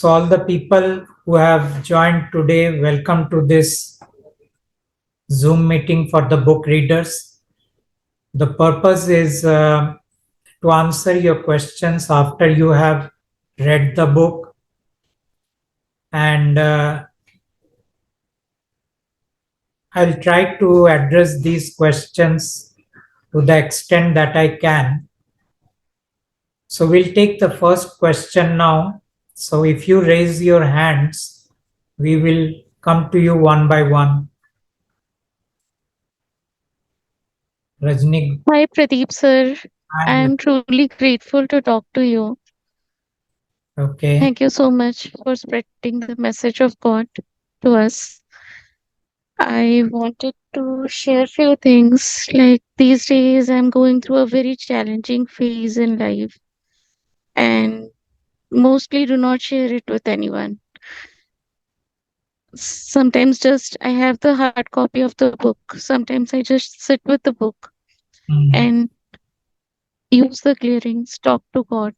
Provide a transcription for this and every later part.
So all the people who have joined today, welcome to this Zoom meeting for the book readers. The purpose is to answer your questions after you have read the book, and I'll try to address these questions to the extent that I can. So we'll take the first question now. So if you raise your hands, we will come to you one by one. Rajni Hi, Pradip Sir. I and am truly grateful to talk to you. okay. Thank you so much for spreading the message of God to us. I wanted to share few things. Like these days, I'm going through a very challenging phase in life and mostly do not share it with anyone. Sometimes just I have the hard copy of the book. Sometimes I just sit with the book Mm, and use the clearings, talk to God.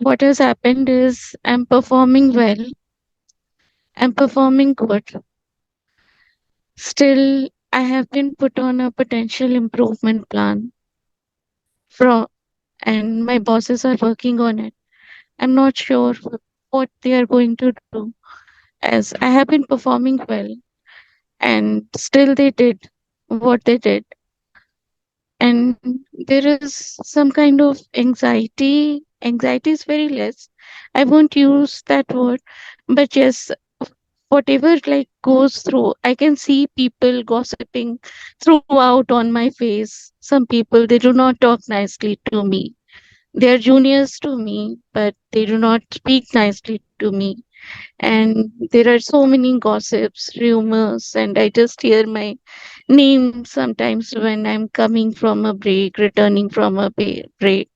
What has happened is I'm performing well, I'm performing good. Still, I have been put on a potential improvement plan from, and my bosses are working on it. I'm not sure what they are going to do, as I have been performing well, and still they did what they did. And there is some kind of anxiety. Anxiety is very less. I won't use that word, but yes, whatever like goes through, I can see people gossiping throughout on my face. Some people, they do not talk nicely to me. They are juniors to me, but they do not speak nicely to me. And there are so many gossips, rumors, and I just hear my name sometimes when I'm coming from a break, returning from a break.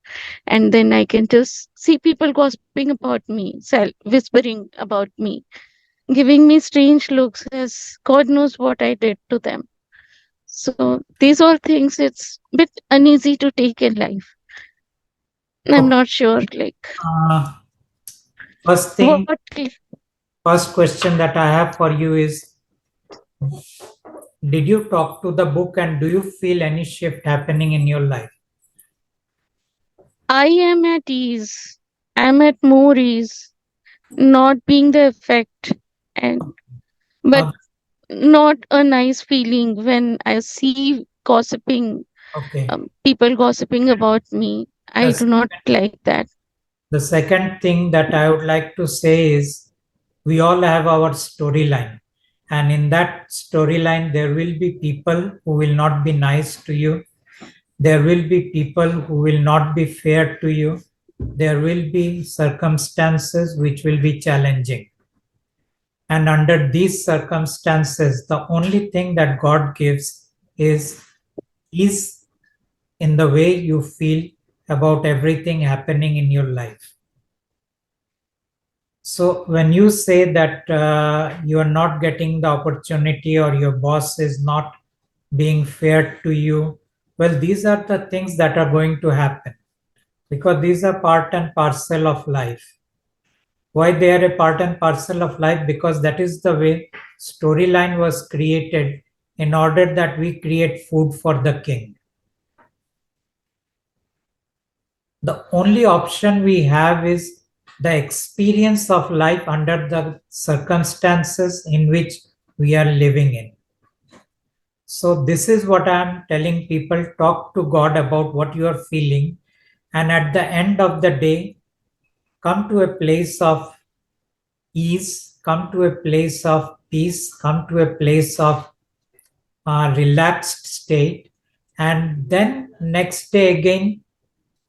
And then I can just see people gossiping about me, whispering about me, giving me strange looks, as God knows what I did to them. So these all things, it's a bit uneasy to take in life. I'm okay. not sure like Uh, first what. thing, first question that I have for you is: did you talk to the book, and do you feel any shift happening in your life? I am at ease. I'm at more ease, not being the effect, and but Uh, not a nice feeling when I see gossiping, okay. people gossiping about me. I The do not like that. The second thing that I would like to say is we all have our storyline. And in that storyline, there will be people who will not be nice to you. There will be people who will not be fair to you. There will be circumstances which will be challenging. And under these circumstances, the only thing that God gives is in the way you feel about everything happening in your life. So when you say that you are not getting the opportunity or your boss is not being fair to you, well, these are the things that are going to happen because these are part and parcel of life. Why they are a part and parcel of life? Because that is the way storyline was created in order that we create food for the king. The only option we have is the experience of life under the circumstances in which we are living in. So, this is what I'm telling people: talk to God about what you are feeling, and at the end of the day, come to a place of ease, come to a place of peace, come to a place of relaxed state, and then next day again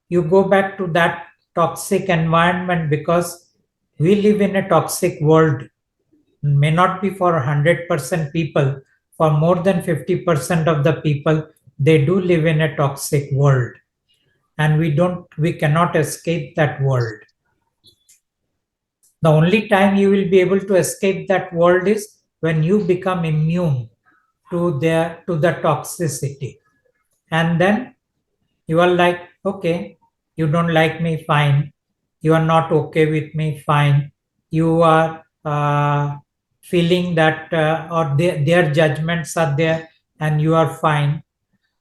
you go back to that toxic environment because we live in a toxic world. May not be for 100% people, for more than 50% of the people, they do live in a toxic world, and we cannot escape that world. The only time you will be able to escape that world is when you become immune to the toxicity, and then you are like, okay, you don't like me, fine. you are not okay with me, fine. You are feeling that, or their judgments are there, and you are fine.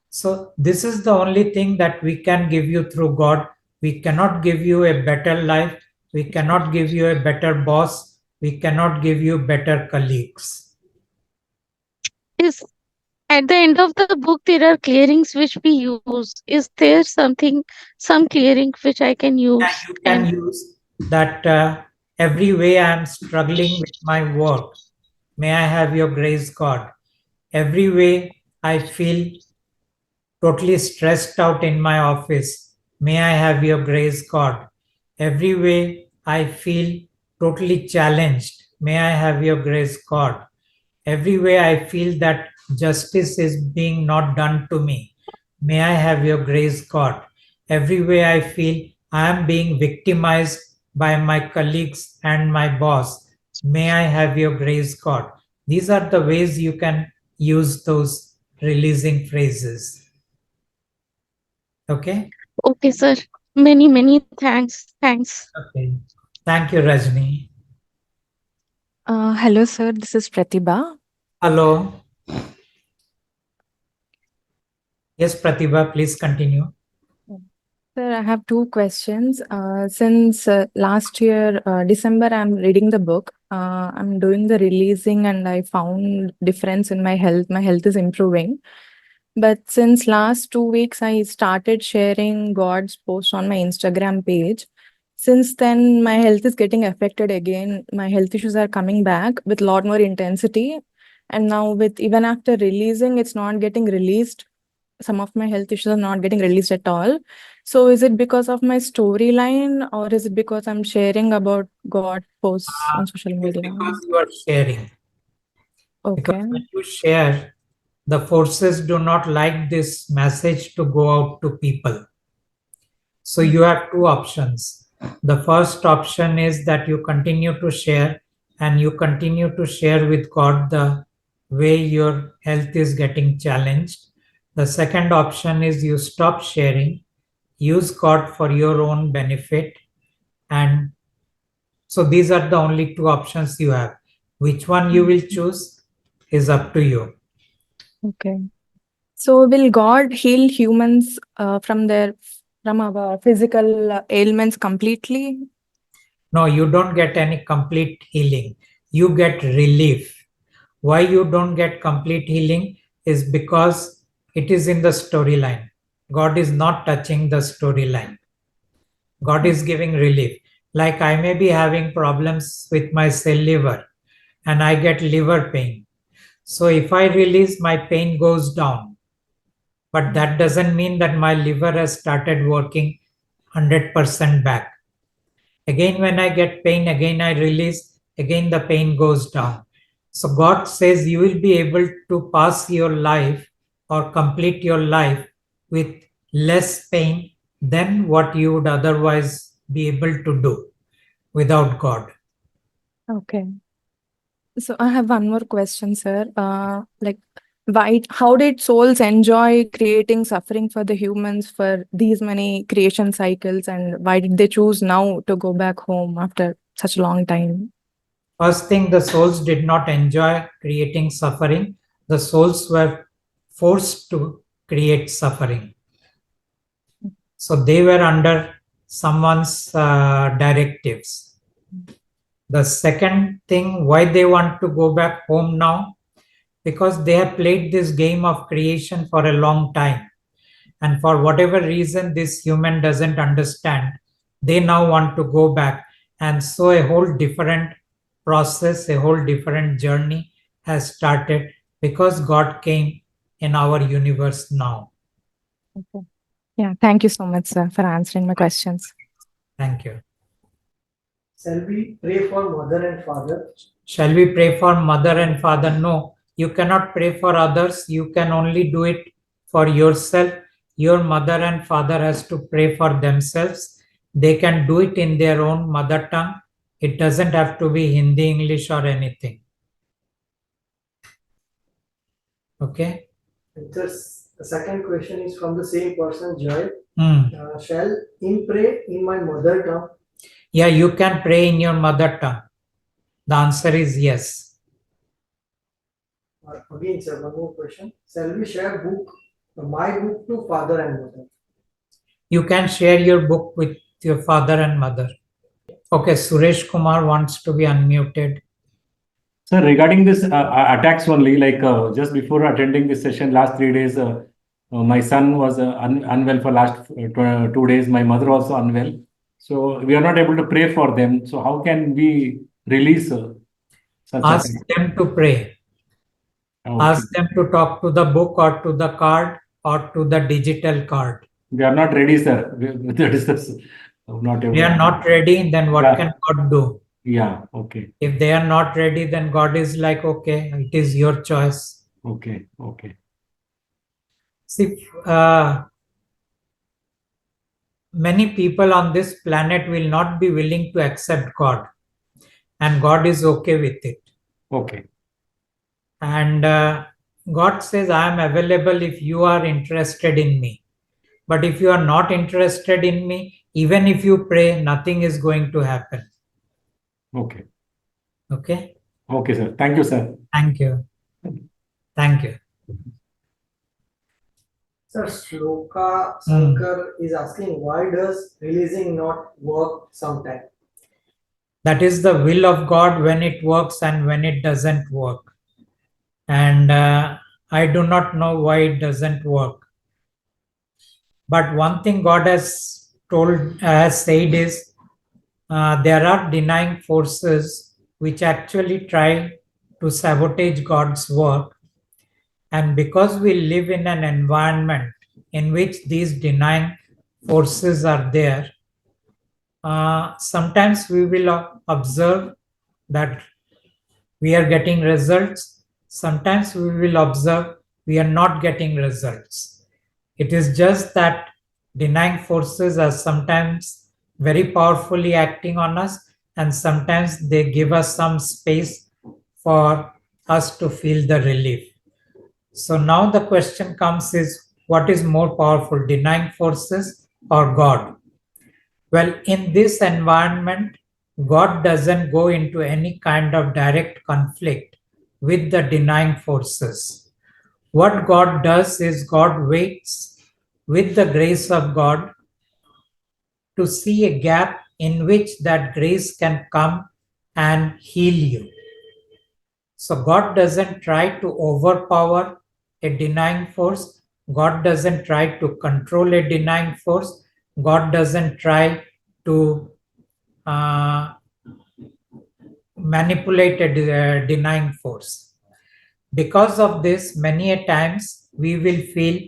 So this is the only thing that we can give you through God. We cannot give you a better life. We cannot give you a better boss. We cannot give you better colleagues. Is at the end of the book there are clearings which we use. Is there something, some clearing which I can Yeah, use? you can And use that, every way I am struggling with my work. May I have your grace, God. Every way I feel totally stressed out in my office. May I have your grace, God. Every way I feel totally challenged. May I have your grace, God. Every way I feel that justice is being not done to me. May I have your grace, God. Every way I feel I am being victimized by my colleagues and my boss. May I have your grace, God. These are the ways you can use those releasing phrases. Okay. okay, sir. Many, many thanks. Thanks. Okay. Thank you, Rajni. Hello, sir. This is Pratibha. Hello. Yes, Pratibha, please continue. Sir, I have two questions. Since last year, December, I'm reading the book. I'm doing the releasing, and I found difference in my health. My health is improving. But since last 2 weeks, I started sharing God's post on my Instagram page. Since then, my health is getting affected again. My health issues are coming back with a lot more intensity. And now, with even after releasing, it's not getting released. Some of my health issues are not getting released at all. So, is it because of my storyline, or is it because I'm sharing about God posts on social It is media? because you are sharing. Because Okay. when you share, the forces do not like this message to go out to people. So you have two options. The first option is that you continue to share, and you continue to share with God the way your health is getting challenged. The second option is you stop sharing, use God for your own benefit, and so these are the only two options you have. Which one you will choose is up to you. Okay. So, will God heal humans from our physical ailments completely? No, you don't get any complete healing. You get relief. Why you don't get complete healing is because it is in the storyline. God is not touching the storyline. God is giving relief. Like I may be having problems with my cell liver and I get liver pain. So if I release, my pain goes down. But that doesn't mean that my liver has started working 100% back. Again, when I get pain, again I release, again the pain goes down. So God says you will be able to pass your life or complete your life with less pain than what you would otherwise be able to do without God. Okay. So I have one more question, sir. How did souls enjoy creating suffering for the humans for these many creation cycles, and why did they choose now to go back home after such a long time? First thing, the souls did not enjoy creating suffering. The souls were forced to create suffering. So they were under someone's directives. The second thing, why they want to go back home now, because they have played this game of creation for a long time, and for whatever reason this human doesn't understand, they now want to go back, and so a whole different process, a whole different journey has started because God came in our universe now. Okay. Yeah, thank you so much, sir, for answering my questions. Thank you. Shall we pray for mother and father? Shall we pray for mother and father? No, you cannot pray for others. You can only do it for yourself. Your mother and father has to pray for themselves. They can do it in their own mother tongue. It doesn't have to be Hindi, English, or anything. Okay. The second question is from the same person, Joy. Hmm. Shall in pray in my mother tongue? Yeah, you can pray in your mother tongue. The answer is yes. Again, sir, one more question. Shall we share my book to father and mother? You can share your book with your father and mother. Okay, Suresh Kumar wants to be unmuted. Sir, regarding this attacks only, like just before attending this session, last 3 days, my son was unwell for last 2 days. My mother also unwell. So we are not able to pray for them. So how can we release such Ask attacks? them to pray. Okay. Ask them to talk to the book or to the card or to the digital card. We are not ready, sir. That is not able. They are not ready, then what Yeah. can God do? Yeah. Okay. If they are not ready, then God is like, okay, it is your choice. Okay. Okay. See, many people on this planet will not be willing to accept God, and God is okay with it. Okay. And God says, I am available if you are interested in me. But if you are not interested in me, even if you pray, nothing is going to happen. Okay. Okay? Okay, sir. Thank you, sir. Thank you. Thank you. Sir, Shloka Sankar is asking, why does releasing not work sometimes? That is the will of God when it works and when it doesn't work. And I do not know why it doesn't work. But one thing God has said is there are denying forces which actually try to sabotage God's work. And because we live in an environment in which these denying forces are there, sometimes we will observe that we are getting results. Sometimes we will observe we are not getting results. It is just that denying forces are sometimes very powerfully acting on us, and sometimes they give us some space for us to feel the relief. So now the question comes is, what is more powerful, denying forces or God? Well, in this environment, God doesn't go into any kind of direct conflict with the denying forces. What God does is God waits with the grace of God to see a gap in which that grace can come and heal you. So God doesn't try to overpower a denying force. God doesn't try to control a denying force. God doesn't try to manipulate a denying force. Because of this, many a times we will feel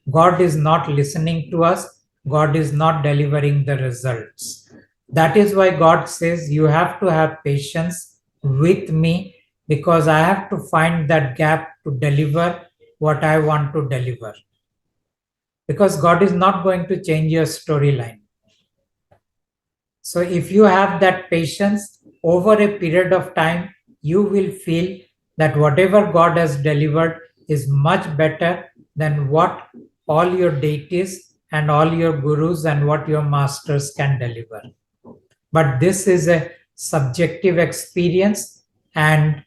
God is not listening to us, God is not delivering the results. That is why God says, you have to have patience with me, because I have to find that gap to deliver what I want to deliver. Because God is not going to change your storyline. So if you have that patience over a period of time, you will feel that whatever God has delivered is much better than what all your deities and all your gurus and what your masters can deliver. But this is a subjective experience, and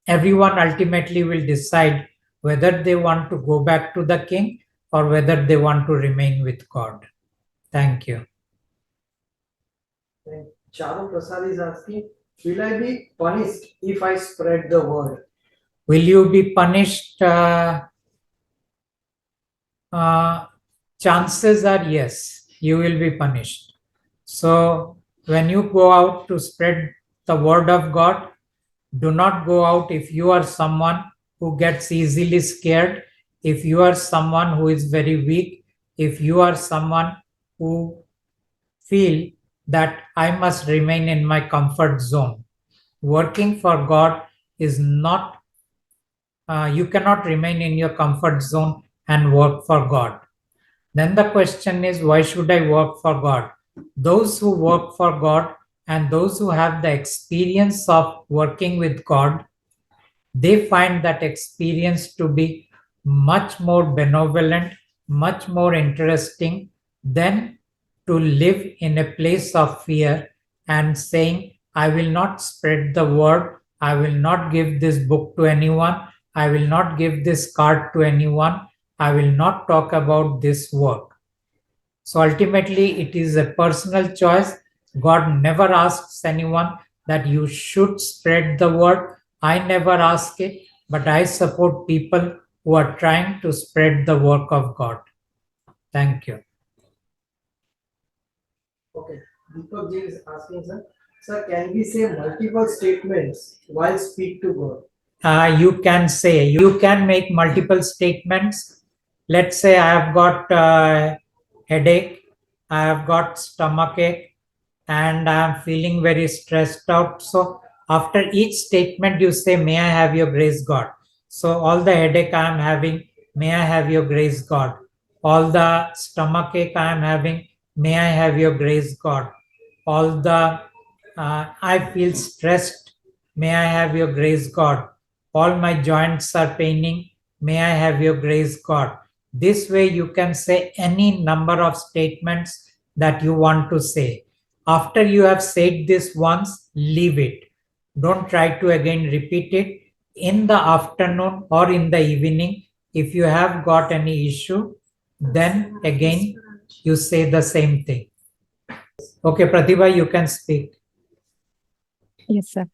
everyone ultimately will decide whether they want to go back to the king or whether they want to remain with God. Thank you. And Charu Prasad is asking, will I be punished if I spread the word? Will you be punished? Chances are yes, you will be punished. So when you go out to spread the word of God, do not go out if you are someone who gets easily scared, if you are someone who is very weak, if you are someone who feel that I must remain in my comfort zone. Working for God is not, you cannot remain in your comfort zone and work for God. Then the question is, why should I work for God? Those who work for God and those who have the experience of working with God, they find that experience to be much more benevolent, much more interesting than to live in a place of fear and saying, I will not spread the word, I will not give this book to anyone, I will not give this card to anyone, I will not talk about this work. So ultimately, it is a personal choice. God never asks anyone that you should spread the word. I never ask it, but I support people who are trying to spread the work of God. Thank you. Okay. Deepak ji is asking, sir. Sir, can we say multiple statements while speak to God? You can make multiple statements. Let's say I have got headache, I have got stomachache, and I am feeling very stressed out. So after each statement, you say, may I have your grace, God. So all the headache I am having, may I have your grace, God. All the stomachache I am having, may I have your grace, God. All the I feel stressed, may I have your grace, God. All my joints are paining, may I have your grace, God. This way you can say any number of statements that you want to say. After you have said this once, leave it. Don't try to again repeat it. In the afternoon or in the evening, if you have got any issue, then again you say the same thing. Okay, Pratibha, you can speak. Yes, sir.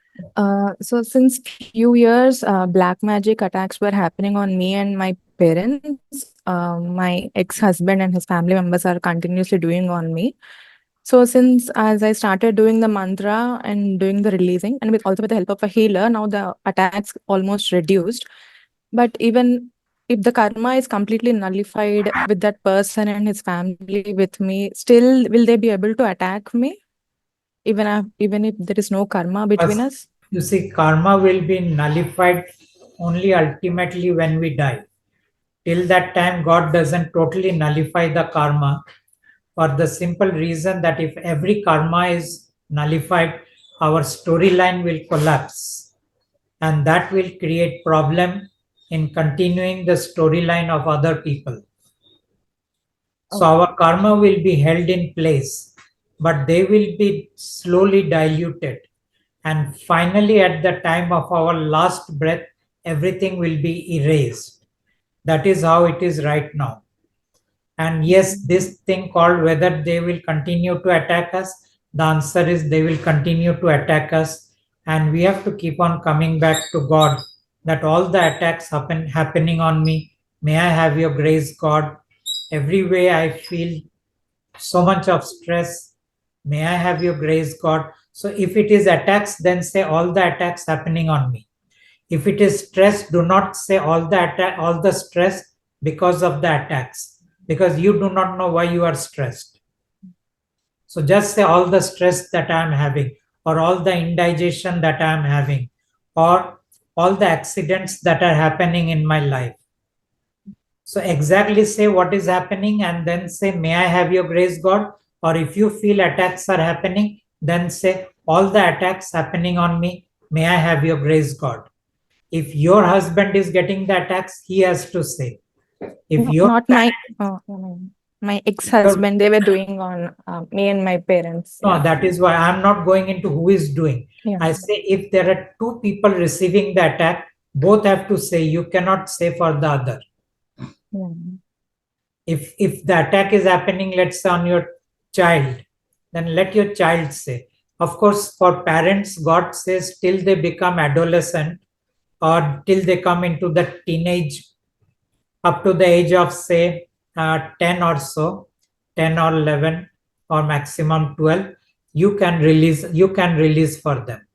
So since few years, black magic attacks were happening on me and my parents. My ex-husband and his family members are continuously doing on me. So since as I started doing the mantra and doing the releasing, and also with the help of a healer, now the attacks almost reduced. But even if the karma is completely nullified with that person and his family with me, still will they be able to attack me? Even if there is no karma between us? You see, karma will be nullified only ultimately when we die. Till that time, God doesn't totally nullify the karma for the simple reason that if every karma is nullified, our storyline will collapse, and that will create problem in continuing the storyline of other people. So our karma will be held in place, but they will be slowly diluted. And finally, at the time of our last breath, everything will be erased. That is how it is right now. And yes, this thing called whether they will continue to attack us, the answer is they will continue to attack us. And we have to keep on coming back to God that all the attacks happening on me, may I have your grace, God. Every way I feel so much of stress, may I have your grace, God. So if it is attacks, then say all the attacks happening on me. If it is stress, do not say all the stress because of the attacks, because you do not know why you are stressed. So just say all the stress that I am having, or all the indigestion that I am having, or all the accidents that are happening in my life. So exactly say what is happening and then say, may I have your grace, God? Or if you feel attacks are happening, then say, all the attacks happening on me, may I have your grace, God? If your husband is getting the attacks, he has to say. If No, your not my ex-husband, they were doing on me and my parents. no, Yeah. that is why I'm not going into who is doing. Yeah. I say if there are two people receiving the attack, both have to say. You cannot say for the other. Yeah. If the attack is happening, let's say on your child, then let your child say. Of course, for parents, God says till they become adolescent or till they come into the teenage, up to the age of say 10 or so, 10 or 11 or maximum 12, you can release for them.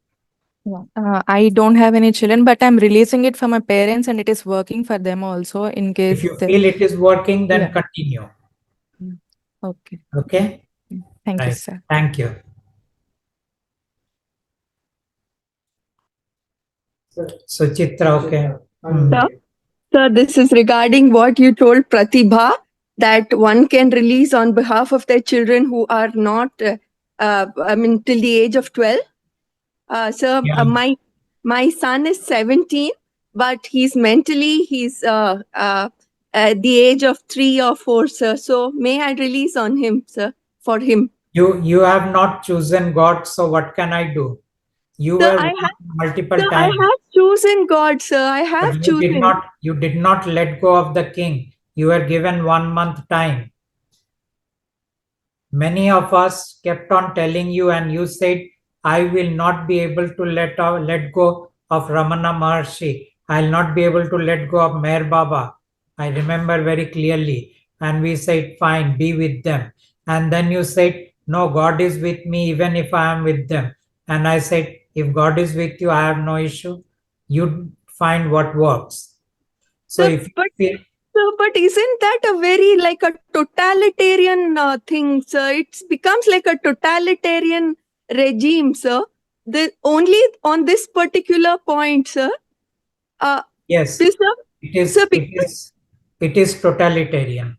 Yeah. I don't have any children, but I'm releasing it for my parents, and it is working for them also. In case If you feel it is working, then Yeah. continue. Okay. Okay. Thank you, Right. sir. Thank you. So Chitra, okay. Sir, this is regarding what you told Pratibha, that one can release on behalf of their children who are not, till the age of 12. Sir, Yeah. my son is 17, but he's at the age of 3 or 4, sir. So may I release on him, sir, for him? You have not chosen God, so what can I do? You Sir, were I wrong multiple sir, I times, have chosen God, sir. I but have chosen. you did not let go of the king. You were given 1 month time. Many of us kept on telling you, and you said, I will not be able to let go of Ramana Maharshi. I'll not be able to let go of Meher Baba. I remember very clearly. And we said, fine, be with them. And then you said, no, God is with me even if I am with them. And I said, if God is with you, I have no issue. You find what works. So Sir, if you but feel sir, but isn't that a very like a totalitarian thing, sir? It becomes like a totalitarian regime, sir. The only on this particular point, sir. Uh, yes, this, sir, it is sir, it is it is totalitarian.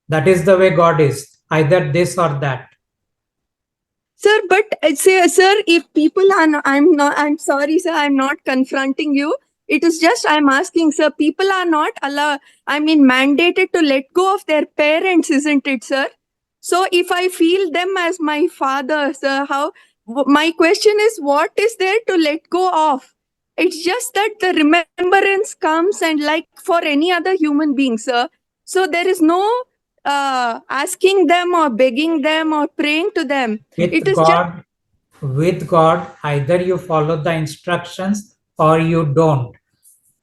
That is the way God is, either this or that. sir, but sir, if people are, I'm not, I'm sorry, sir, I'm not confronting you. It is just, I'm asking, sir, people are not allowed, I mean, mandated to let go of their parents, isn't it, sir? So if I feel them as my father, sir, my question is, what is there to let go of? It's just that the remembrance comes and like for any other human being, sir. So there is no asking them or begging them or praying to them. It With is just, God, with God, either you follow the instructions or you don't.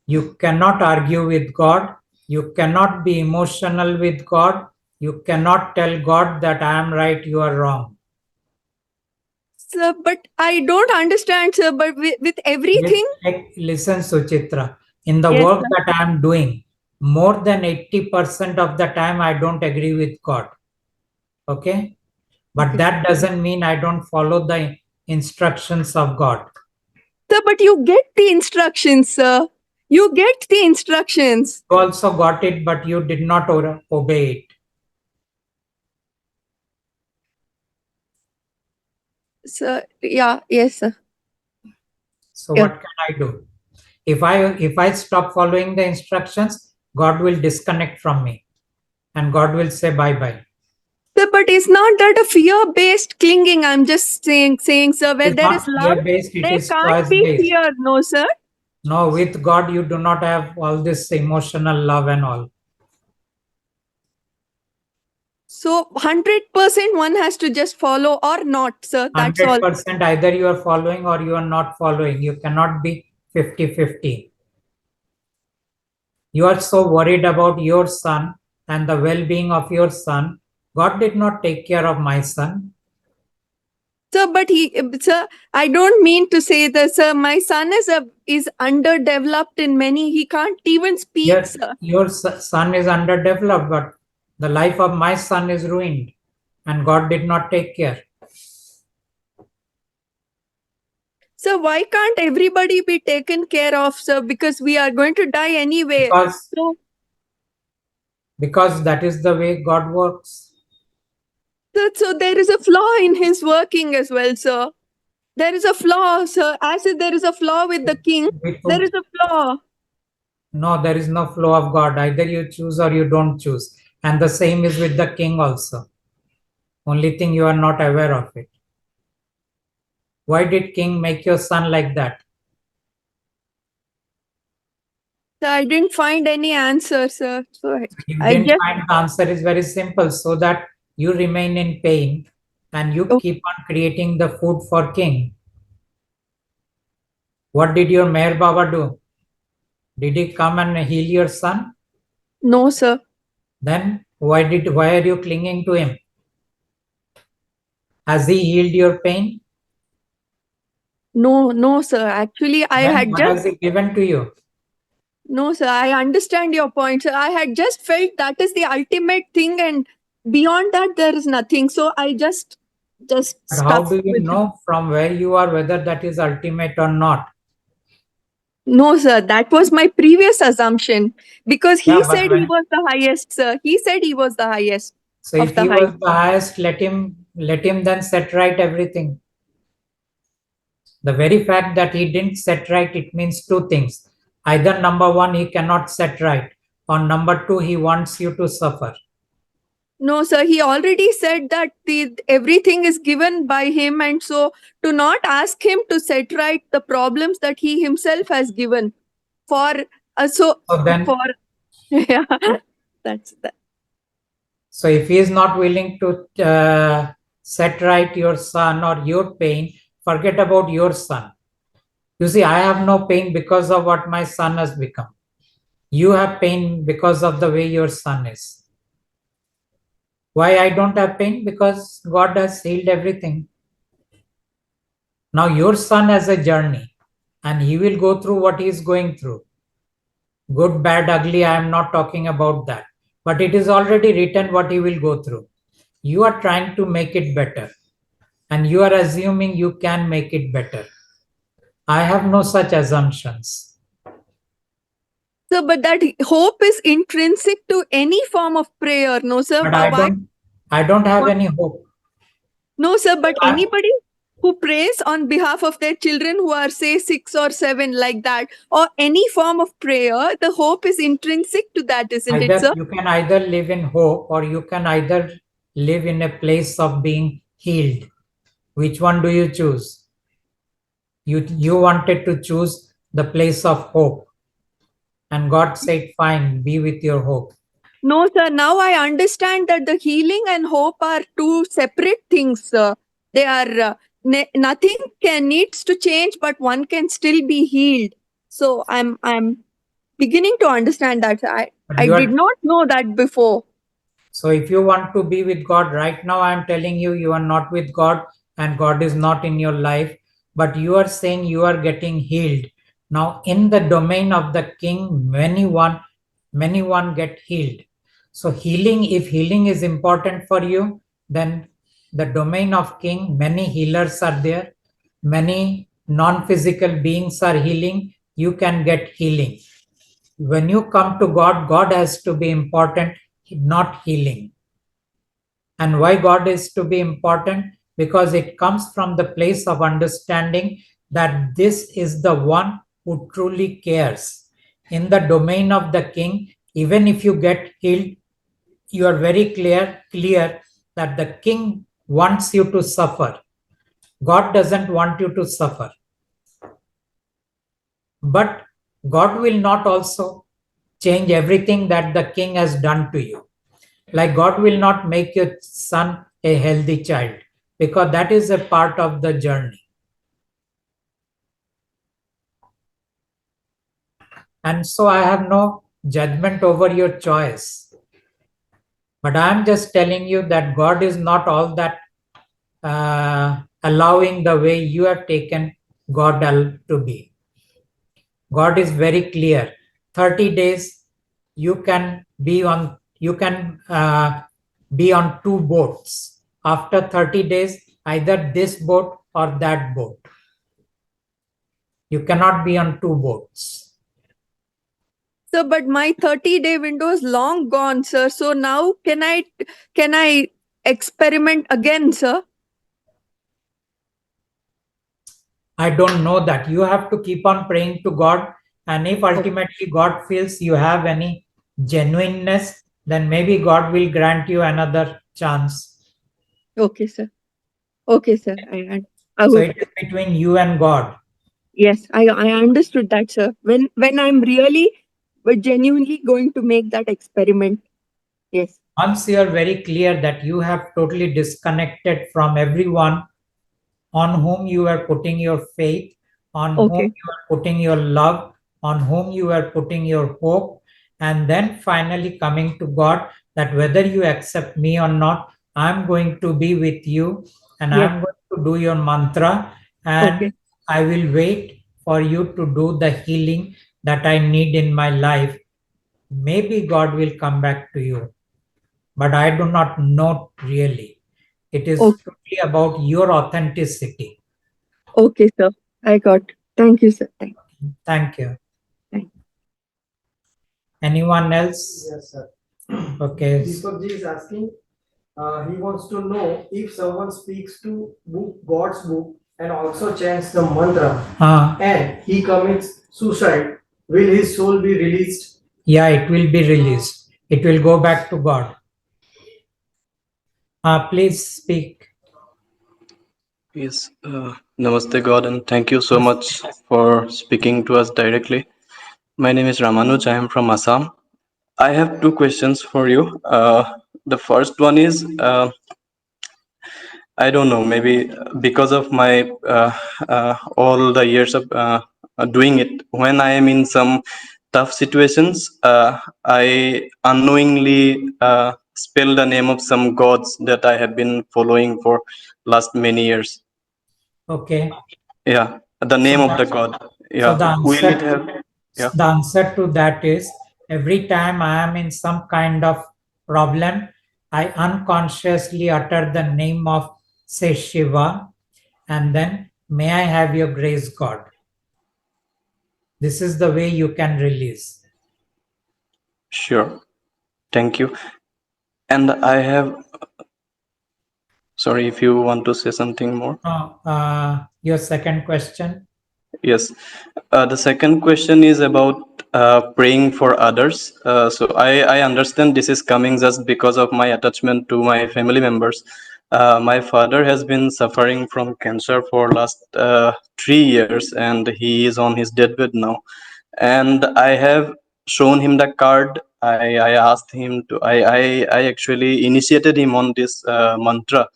You cannot argue with God. You cannot be emotional with God. You cannot tell God that I am right, you are wrong. sir, but I don't understand, sir, but with With, everything, listen, Suchitra, in the yes, work sir. that I am doing, more than 80% of the time I don't agree with God. Okay? But Okay. that doesn't mean I don't follow the instructions of God. Sir, but you get the instructions, sir. You get the instructions. You also got it, but you did not obey it. Sir, yeah, yes, sir. So Yeah. what can I do? If I stop following the instructions, God will disconnect from me and God will say bye bye. Sir, but is not that a fear-based clinging? I'm just saying, sir, It where is there is not love, fear based, it there is can't choice be based. fear, no, sir. No, with God, you do not have all this emotional love and all. So 100% one has to just follow or not, sir. That's all. 100% either you are following or you are not following. You cannot be 50-50. You are so worried about your son and the well being of your son. God did not take care of my son. Sir, but sir, I don't mean to say that, sir. My son is underdeveloped in many. He can't even speak, Yes, sir. your son is underdeveloped, but the life of my son is ruined and God did not take care. So why can't everybody be taken care of, sir? Because we are going to die anyway. Because, So, because that is the way God works. so there is a flaw in his working as well, sir. There is a flaw, sir. As if there is a flaw with the king, With there whom? is a flaw. No, there is no flow of God. Either you choose or you don't choose. And the same is with the king also. Only thing you are not aware of it. Why did king make your son like that? So I didn't find any answer, sir. So You I didn't just find the answer is very simple, so that you remain in pain and you oh, keep on creating the food for king. What did your Meher Baba do? Did he come and heal your son? no, sir. Then why are you clinging to him? Has he healed your pain? No, no, sir. Actually, I Then had what just has he given to you? no, sir. I understand your point, sir. I had just felt that is the ultimate thing, and beyond that, there is nothing. So I just But how stuck do you with it. know from where you are whether that is ultimate or not? No, sir. That was my previous assumption because he Yeah, but said he when was the highest, sir. He said he was the highest so of if the he high. was the highest, let him then set right everything. The very fact that he didn't set right, it means two things. Either number one, he cannot set right, or number two, he wants you to suffer. No, sir. He already said that everything is given by him, and so to not ask him to set right the problems that he himself has given for So then, for yeah, that's that. so if he is not willing to set right your son or your pain, forget about your son. You see, I have no pain because of what my son has become. You have pain because of the way your son is. Why I don't have pain? Because God has healed everything. Now your son has a journey and he will go through what he is going through. Good, bad, ugly, I am not talking about that. But it is already written what he will go through. You are trying to make it better and you are assuming you can make it better. I have no such assumptions. So, but that hope is intrinsic to any form of prayer, no, sir. But I don't have any hope. No, sir, but I- anybody who prays on behalf of their children who are, say, 6 or 7, like that, or any form of prayer, the hope is intrinsic to that, isn't it, sir? You can either live in hope or you can either live in a place of being healed. Which one do you choose? You wanted to choose the place of hope. And God said, fine, be with your hope. No, sir. Now I understand that the healing and hope are two separate things, sir. They are nothing needs to change, but one can still be healed. So I'm beginning to understand that. I did not know that before. So if you want to be with God right now, I'm telling you, you are not with God and God is not in your life, but you are saying you are getting healed. Now in the domain of the king, many one get healed. So healing, if healing is important for you, then the domain of king, many healers are there. Many non-physical beings are healing. You can get healing. When you come to God, God has to be important, not healing. And why God is to be important? Because it comes from the place of understanding that this is the one who truly cares. In the domain of the king, even if you get healed, you are very clear that the king wants you to suffer. God doesn't want you to suffer. But God will not also change everything that the king has done to you. Like God will not make your son a healthy child because that is a part of the journey. And so I have no judgment over your choice. But I am just telling you that God is not all that allowing the way you have taken God to be. God is very clear. 30 days you can be on two boats. After 30 days, either this boat or that boat. You cannot be on two boats. Sir, but my 30-day window is long gone, sir. So now can I experiment again, sir? I don't know that. You have to keep on praying to God. And if ultimately God feels you have any genuineness, then maybe God will grant you another chance. Okay, sir. Okay, sir. So it is between you and God. Yes, I understood that, sir. When I'm really but genuinely going to make that experiment. Yes. Once you are very clear that you have totally disconnected from everyone on whom you are putting your faith, on whom you are putting your love, on whom you are putting your hope, and then finally coming to God that whether you accept me or not, I'm going to be with you and I'm going to do your mantra and I will wait for you to do the healing that I need in my life. Maybe God will come back to you, but I do not know really. It is totally about your authenticity. Okay, sir. I got. Thank you, sir. Thank you. Thank you. Anyone else? Yes, sir. Okay. Deepakji is asking, he wants to know if someone speaks to God's book and also chants the mantra and he commits suicide, will his soul be released? Yeah, it will be released. It will go back to God. Please speak. Yes, Namaste God, and thank you so much for speaking to us directly. My name is Ramanuj. I am from Assam. I have two questions for you. The first one is I don't know, maybe because of my all the years of doing it, when I am in some tough situations, I unknowingly spell the name of some gods that I have been following for last many years. Okay. Yeah, the name of the god. So the Yeah, will it have? Yeah, answer to that is, every time I am in some kind of problem, I unconsciously utter the name of, say, Shiva, and then, may I have your grace, God. This is the way you can release. sure. Thank you. And I have, sorry if you want to say something more. Your second question? Yes. The second question is about praying for others. So I understand this is coming just because of my attachment to my family members. My father has been suffering from cancer for last 3 years, and he is on his deathbed now. And I have shown him the card. I asked him to. I actually initiated him on this mantra.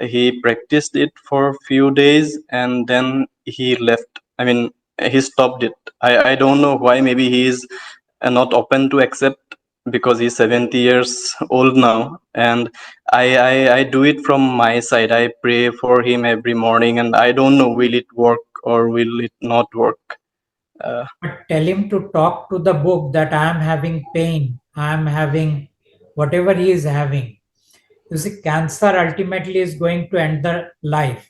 He practiced it for a few days and then he left. I mean, he stopped it. I don't know why. Maybe he is not open to accept, because he's 70 years old now. And I do it from my side. I pray for him every morning, and I don't know, will it work or will it not work? But tell him to talk to the book that I am having pain, I am having whatever he is having. You see, cancer ultimately is going to end the life.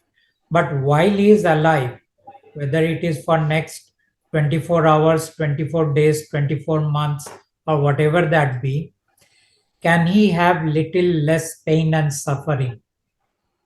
But while he is alive, whether it is for next 24 hours, 24 days, 24 months, or whatever that be, can he have little less pain and suffering?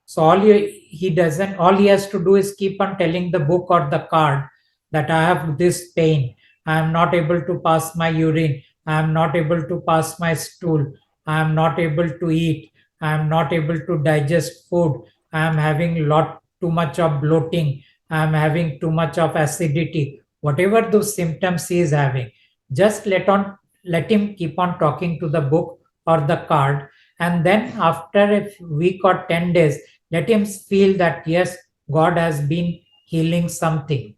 So all he has to do is keep on telling the book or the card that I have this pain. I am not able to pass my urine. I am not able to pass my stool. I am not able to eat. I am not able to digest food. I am having lot too much of bloating. I am having too much of acidity. Whatever those symptoms he is having, just let him keep on talking to the book or the card, and then after a week or 10 days, let him feel that yes, God has been healing something.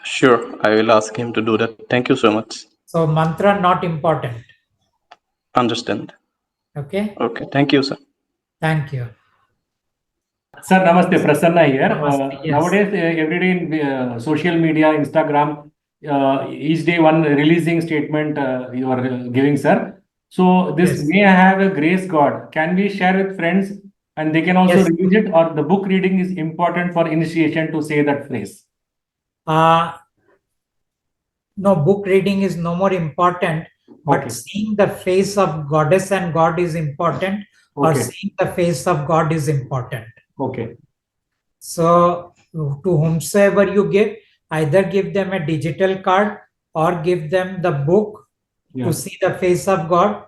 Sure, I will ask him to do that. Thank you so much. So mantra not important. Understand. Okay. Okay, thank you, sir. Thank you. Sir, namaste. Prasanna here. Namaste, yes. Nowadays, every day in social media, Instagram, each day one releasing statement you are giving, sir. So this Yes. may have a grace God. Can we share with friends and they can also Yes. release it, or the book reading is important for initiation to say that phrase? No, book reading is no more important, but Okay. seeing the face of goddess and God is important, or Okay. seeing the face of God is important. Okay. So to whomsoever you give, either give them a digital card or give them the book Yeah. to see the face of God,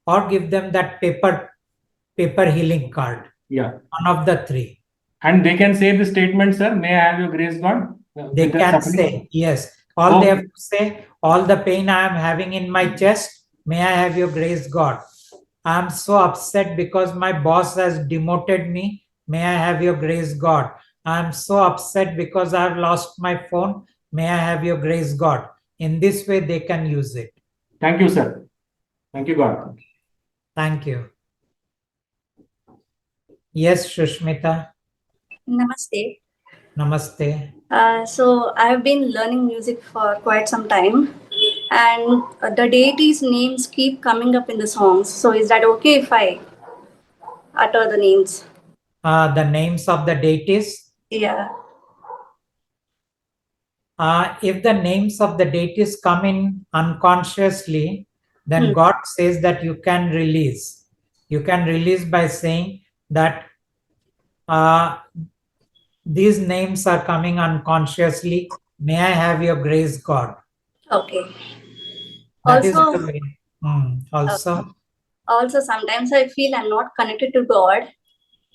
or give them that paper healing card. Yeah. One of the three. And they can say the statement, sir, may I have your grace, God? They With the can suffering? say, yes. All they Okay. have to say, all the pain I am having in my chest, may I have your grace, God. I am so upset because my boss has demoted me. May I have your grace, God. I am so upset because I have lost my phone. May I have your grace, God. In this way, they can use it. Thank you, sir. Thank you, God. Thank you. Yes, Shushmita. Namaste. Namaste. So I have been learning music for quite some time, and the deities' names keep coming up in the songs. So is that okay if I utter the names? The names of the deities. Yeah. If the names of the deities come in unconsciously, then God says that you can release. You can release by saying that these names are coming unconsciously. May I have your grace, God? Okay. That is Also, the way. Also, Also, sometimes I feel I'm not connected to God.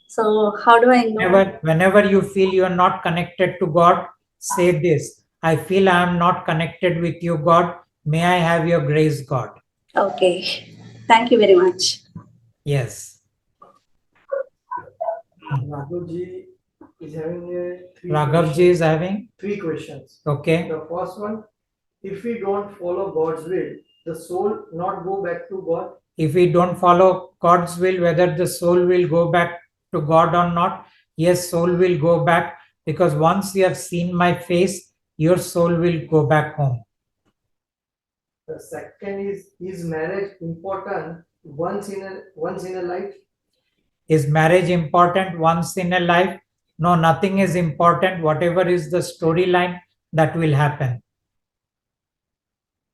So how do I know? Whenever you feel you are not connected to God, say this: I feel I am not connected with you, God. May I have your grace, God? Okay. Thank you very much. Yes. Raghavji is having Raghavji is having? three questions. Okay. The first one, if we don't follow God's will, the soul not go back to God? If we don't follow God's will, whether the soul will go back to God or not, yes, soul will go back, because once you have seen my face, your soul will go back home. The second is marriage important once in a life? Is marriage important once in a life? No, nothing is important. Whatever is the storyline, that will happen.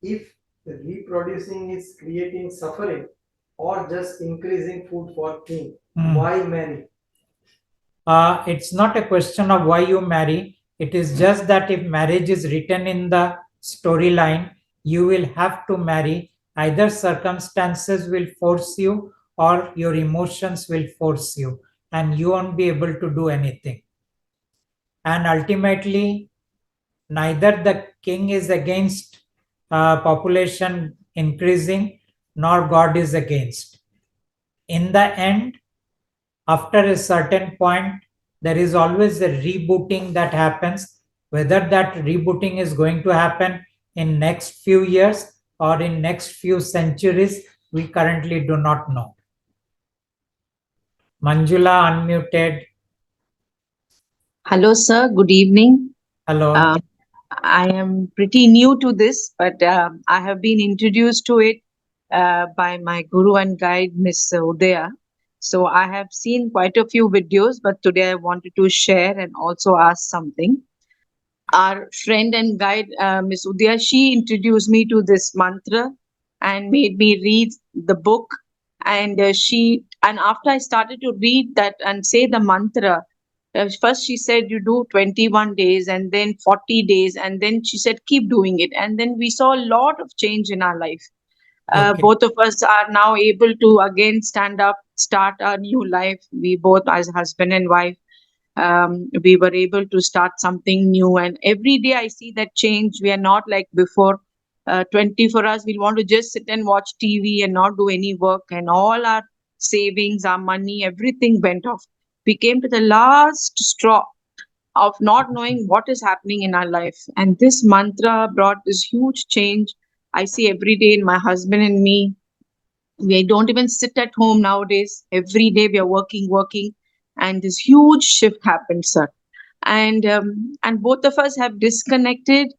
If reproducing is creating suffering or just increasing food for king, why marry? It's not a question of why you marry. It is just that if marriage is written in the storyline, you will have to marry. Either circumstances will force you or your emotions will force you, and you won't be able to do anything. And ultimately, neither the king is against population increasing, nor God is against. In the end, after a certain point, there is always a rebooting that happens. Whether that rebooting is going to happen in next few years or in next few centuries, we currently do not know. Manjula unmuted. Hello, sir. Good evening. Hello. I am pretty new to this, but I have been introduced to it by my guru and guide, Miss Udaya. So I have seen quite a few videos, but today I wanted to share and also ask something. Our friend and guide, Miss Udaya, she introduced me to this mantra and made me read the book. And after I started to read that and say the mantra, first she said you do 21 days and then 40 days, and then she said keep doing it, and then we saw a lot of change in our life. Okay. Both of us are now able to again stand up, start our new life. We both, as husband and wife, we were able to start something new, and every day I see that change. We are not like before. 20 for us, we want to just sit and watch TV and not do any work, and all our savings, our money, everything went off. We came to the last straw of not knowing what is happening in our life, and this mantra brought this huge change. I see every day in my husband and me. We don't even sit at home nowadays. Every day we are working, and this huge shift happened, sir. And both of us have disconnected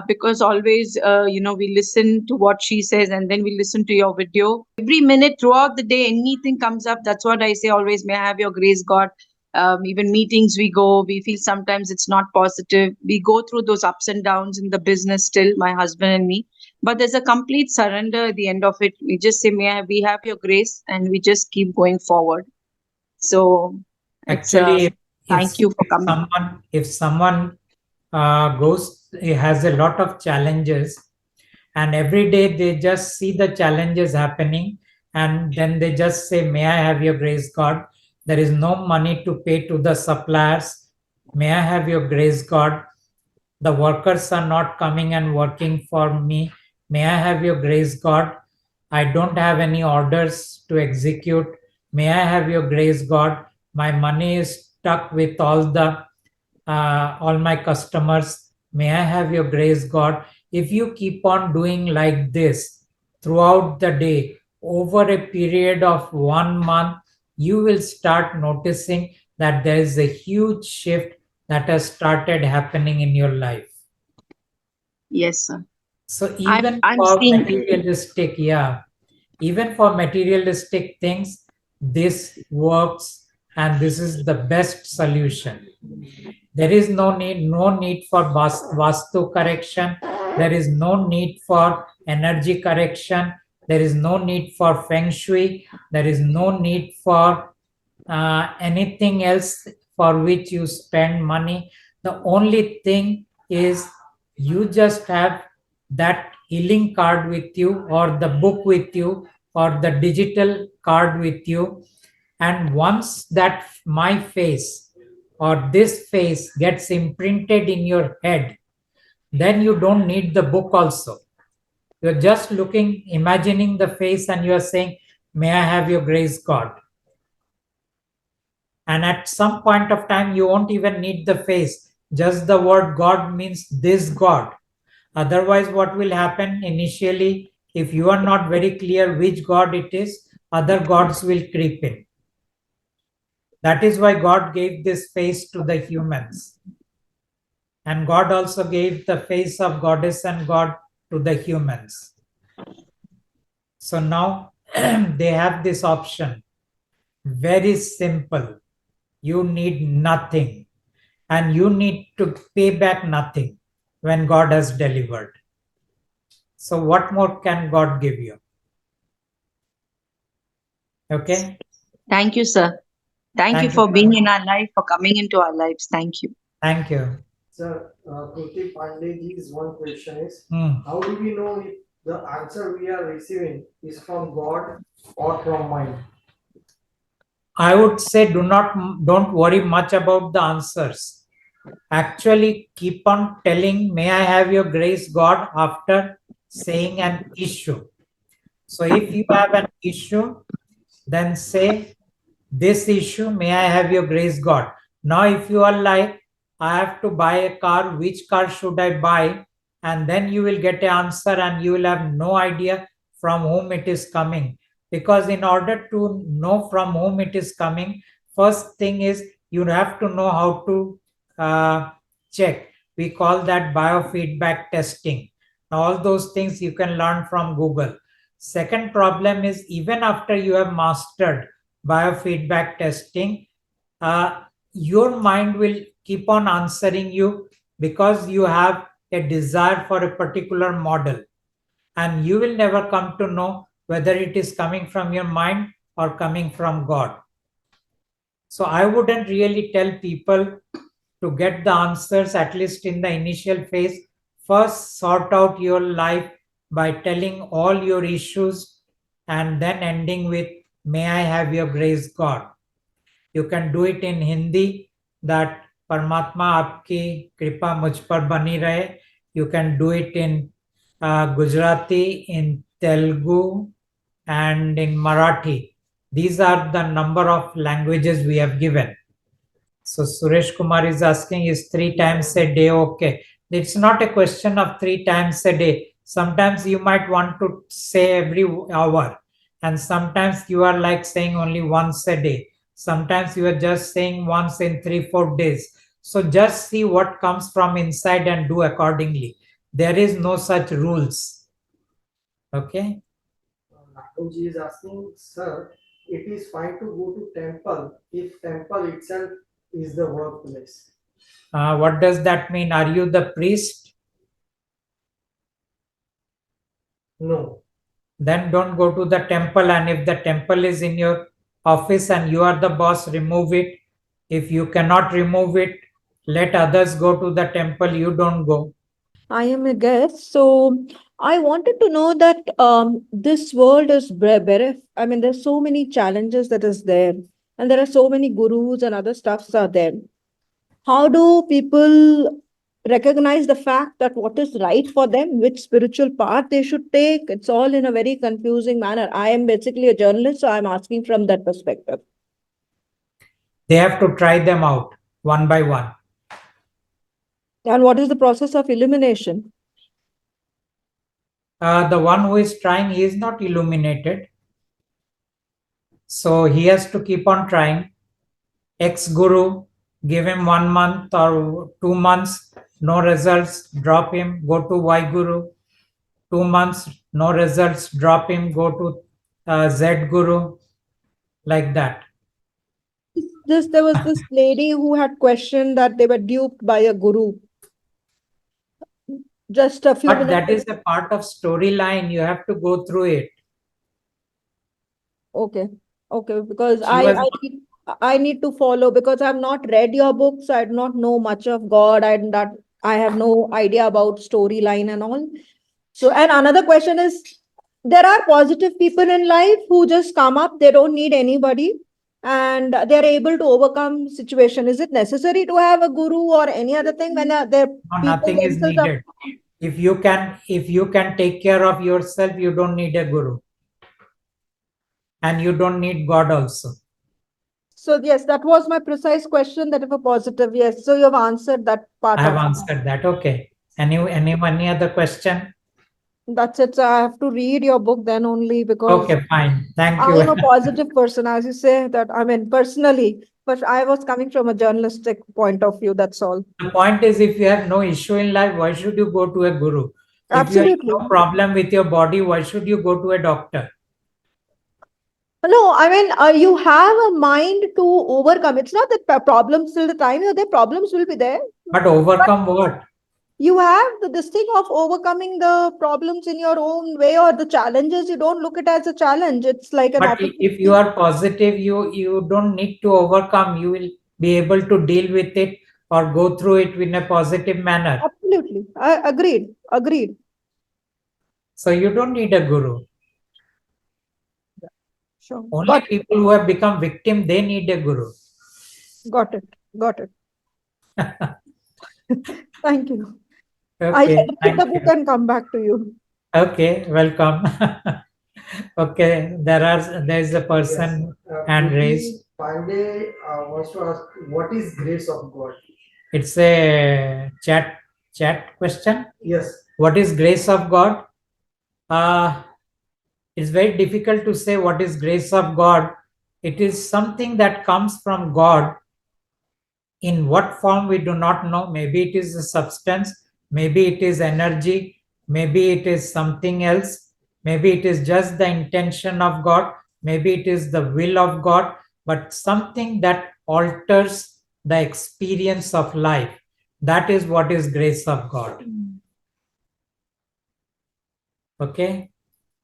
because always we listen to what she says, and then we listen to your video every minute throughout the day. Anything comes up, that's what I say always: may I have your grace, God. Even meetings we go, we feel sometimes it's not positive. We go through those ups and downs in the business still, my husband and me, but there's a complete surrender at the end of it. We just say, we have your grace, and we just keep going forward. So it's Actually, thank you for coming. If someone has a lot of challenges, and every day they just see the challenges happening, and then they just say, may I have your grace, God? There is no money to pay to the suppliers. May I have your grace, God? The workers are not coming and working for me. May I have your grace, God? I don't have any orders to execute. May I have your grace, God? My money is stuck with all my customers. May I have your grace, God? If you keep on doing like this throughout the day, over a period of 1 month, you will start noticing that there is a huge shift that has started happening in your life. Yes, sir. So even I'm for seeing materialistic, even for materialistic things, this works, and this is the best solution. There is no need for vastu correction. There is no need for energy correction. There is no need for feng shui. There is no need for anything else for which you spend money. The only thing is you just have that healing card with you or the book with you or the digital card with you. And once that my face or this face gets imprinted in your head, then you don't need the book also. You're just looking, imagining the face, and you're saying, "May I have your grace, God?" And at some point of time, you won't even need the face. Just the word God means this God. Otherwise, what will happen initially, if you are not very clear which God it is, other gods will creep in. That is why God gave this face to the humans. And God also gave the face of goddess and God to the humans. So now they have this option. Very simple. You need nothing. And you need to pay back nothing when God has delivered. So what more can God give you? Okay? Thank you, sir. Thank you Thank you. for being in our life, for coming into our lives. Thank you. Thank you. Sir, Pradip Pandeyji's one question is, Hmm. how do we know if the answer we are receiving is from God or from mind? I would say don't worry much about the answers. Actually, keep on telling, "May I have your grace, God," after saying an issue. So if you have an issue, then say, "This issue, may I have your grace, God." Now, if you are like, "I have to buy a car, which car should I buy?" And then you will get an answer and you will have no idea from whom it is coming. Because in order to know from whom it is coming, first thing is you have to know how to check. We call that biofeedback testing. All those things you can learn from Google. Second problem is, even after you have mastered biofeedback testing, your mind will keep on answering you because you have a desire for a particular model, and you will never come to know whether it is coming from your mind or coming from God. So I wouldn't really tell people to get the answers, at least in the initial phase. First, sort out your life by telling all your issues and then ending with, "May I have your grace, God." You can do it in Hindi, that "Paramatma aapki kripa mujh par bani rahe." You can do it in Gujarati, in Telugu, and in Marathi. These are the number of languages we have given. So Suresh Kumar is asking, is 3 times a day okay? It's not a question of 3 times a day. Sometimes you might want to say every hour, and sometimes you are like saying only once a day. Sometimes you are just saying once in 3-4 days. So just see what comes from inside and do accordingly. There is no such rules. Okay. Naguji is asking, sir, it is fine to go to temple if temple itself is the workplace. What does that mean? Are you the priest? No. Then don't go to the temple. And if the temple is in your office and you are the boss, remove it. If you cannot remove it, let others go to the temple. You don't go. I am a guest. So I wanted to know that this world is very, I mean, there's so many challenges that is there, and there are so many gurus and other stuffs are there. How do people recognize the fact that what is right for them, which spiritual path they should take? It's all in a very confusing manner. I am basically a journalist, so I'm asking from that perspective. They have to try them out one by one. And what is the process of illumination? The one who is trying, he is not illuminated. So he has to keep on trying. Ex-guru, give him 1 month or 2 months, no results, drop him, go to Y-guru. 2 months, no results, drop him, go to Z-guru, like that. There was this lady who had questioned that they were duped by a guru. Just a few But minutes. that is a part of storyline. You have to go through it. Okay. Okay. Because She I need to follow because I've not read your book, so I do not know much of God. I have no idea about storyline and all. So, and another question is, there are positive people in life who just come up, they don't need anybody, and they're able to overcome situation. Is it necessary to have a guru or any other thing when they're No, people nothing is themselves are? needed. If you can take care of yourself, you don't need a guru. And you don't need God also. So yes, that was my precise question, that if a positive, yes. So you have answered that part I have of it. answered that. Okay. Any other question? That's it. So I have to read your book then only, because Okay, fine. Thank I you. am a positive person, as you say, that I mean personally, but I was coming from a journalistic point of view. That's all. The point is, if you have no issue in life, why should you go to a guru? If you have Absolutely. no problem with your body, why should you go to a doctor? No, I mean, you have a mind to overcome. It's not that problems till the time you're there, problems will be there. But overcome what? You have this thing of overcoming the problems in your own way, or the challenges. You don't look at it as a challenge. It's like an But if you opportunity. are positive, you don't need to overcome. You will be able to deal with it or go through it in a positive manner. Absolutely. I agreed. Agreed. So you don't need a guru. Sure. Only Got it. people who have become victim, they need a guru. Got it. Got it. Thank you. I Okay, shall read thank the book you. and come back to you. Okay, welcome. Okay, there is a person hand raised. Pandey wants to ask, what is grace of God? It's a chat question. Yes. What is grace of God? It's very difficult to say what is grace of God. It is something that comes from God. In what form we do not know. Maybe it is a substance, maybe it is energy, maybe it is something else, maybe it is just the intention of God, maybe it is the will of God, but something that alters the experience of life. That is what is grace of God. Okay.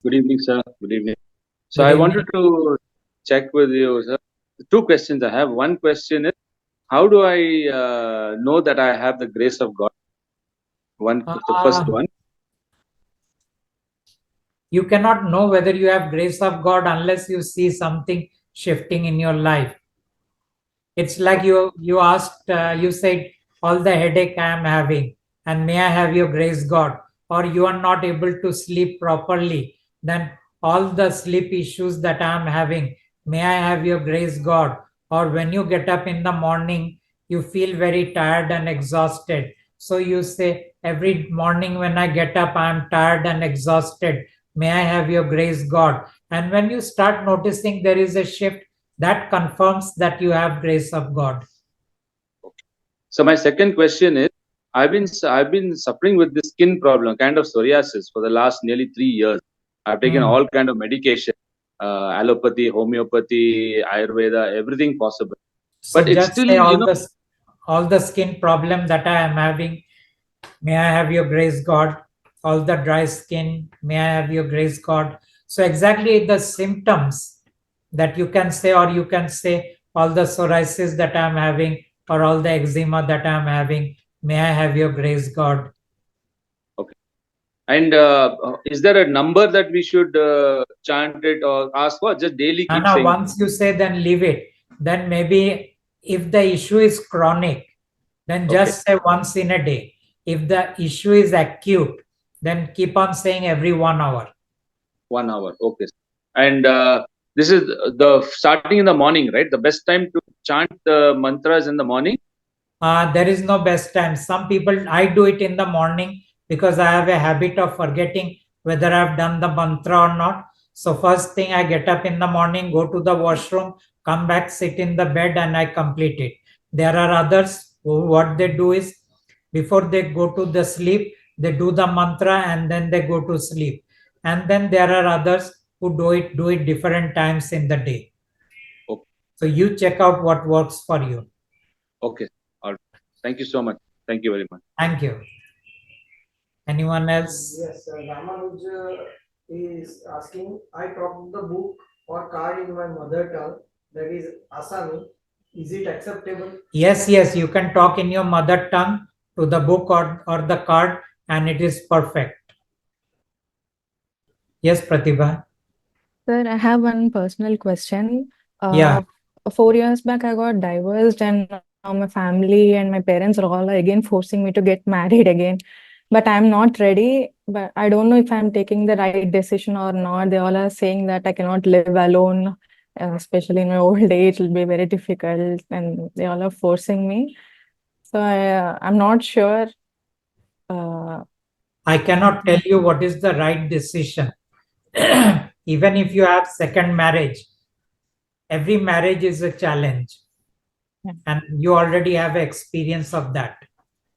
Good evening, sir. Good evening. So Good I evening. wanted to check with you, sir. Two questions I have. One question is, how do I know that I have the grace of God? The first one. You cannot know whether you have grace of God unless you see something shifting in your life. It's like you asked, you said, all the headache I am having, and may I have your grace, God? Or you are not able to sleep properly, then all the sleep issues that I am having, may I have your grace, God? Or when you get up in the morning, you feel very tired and exhausted. So you say, every morning when I get up, I am tired and exhausted. May I have your grace, God? And when you start noticing there is a shift, that confirms that you have grace of God. So my second question is, I've been suffering with this skin problem, kind of psoriasis, for the last nearly 3 years. I've taken all kind of medication, allopathy, homeopathy, Ayurveda, everything possible. So But it's just still, say all the skin problem that I am having, may I have your grace, God? All the dry skin, may I have your grace, God? So exactly the symptoms that you can say, or you can say all the psoriasis that I am having, or all the eczema that I am having, may I have your grace, God? Okay. And is there a number that we should chant it or ask for? Just daily keep Now, saying. once you say, then leave it. Then maybe if the issue is chronic, then just say once in a day. If the issue is acute, then keep on saying every 1 hour. 1 hour. Okay. And this is the starting in the morning, right? The best time to chant the mantras in the morning. There is no best time. Some people, I do it in the morning because I have a habit of forgetting whether I've done the mantra or not. So first thing, I get up in the morning, go to the washroom, come back, sit in the bed, and I complete it. There are others who, what they do is, before they go to the sleep, they do the mantra and then they go to sleep. And then there are others who do it different times in the day. Okay. So you check out what works for you. Okay. All right. Thank you so much. Thank you very much. Thank you. Anyone else? Yes, Ramanuj is asking, I talk the book or card in my mother tongue, that is Asami. Is it acceptable? Yes, you can talk in your mother tongue to the book or the card, and it is perfect. Yes, Pratibha. Sir, I have one personal question. Yeah. 4 years back, I got divorced, and now my family and my parents are all again forcing me to get married again. But I'm not ready. But I don't know if I'm taking the right decision or not. They all are saying that I cannot live alone, especially in my old age. It'll be very difficult, and they all are forcing me. So I'm not sure. I cannot tell you what is the right decision. Even if you have second marriage, every marriage is a challenge, Yeah. and you already have experience of that.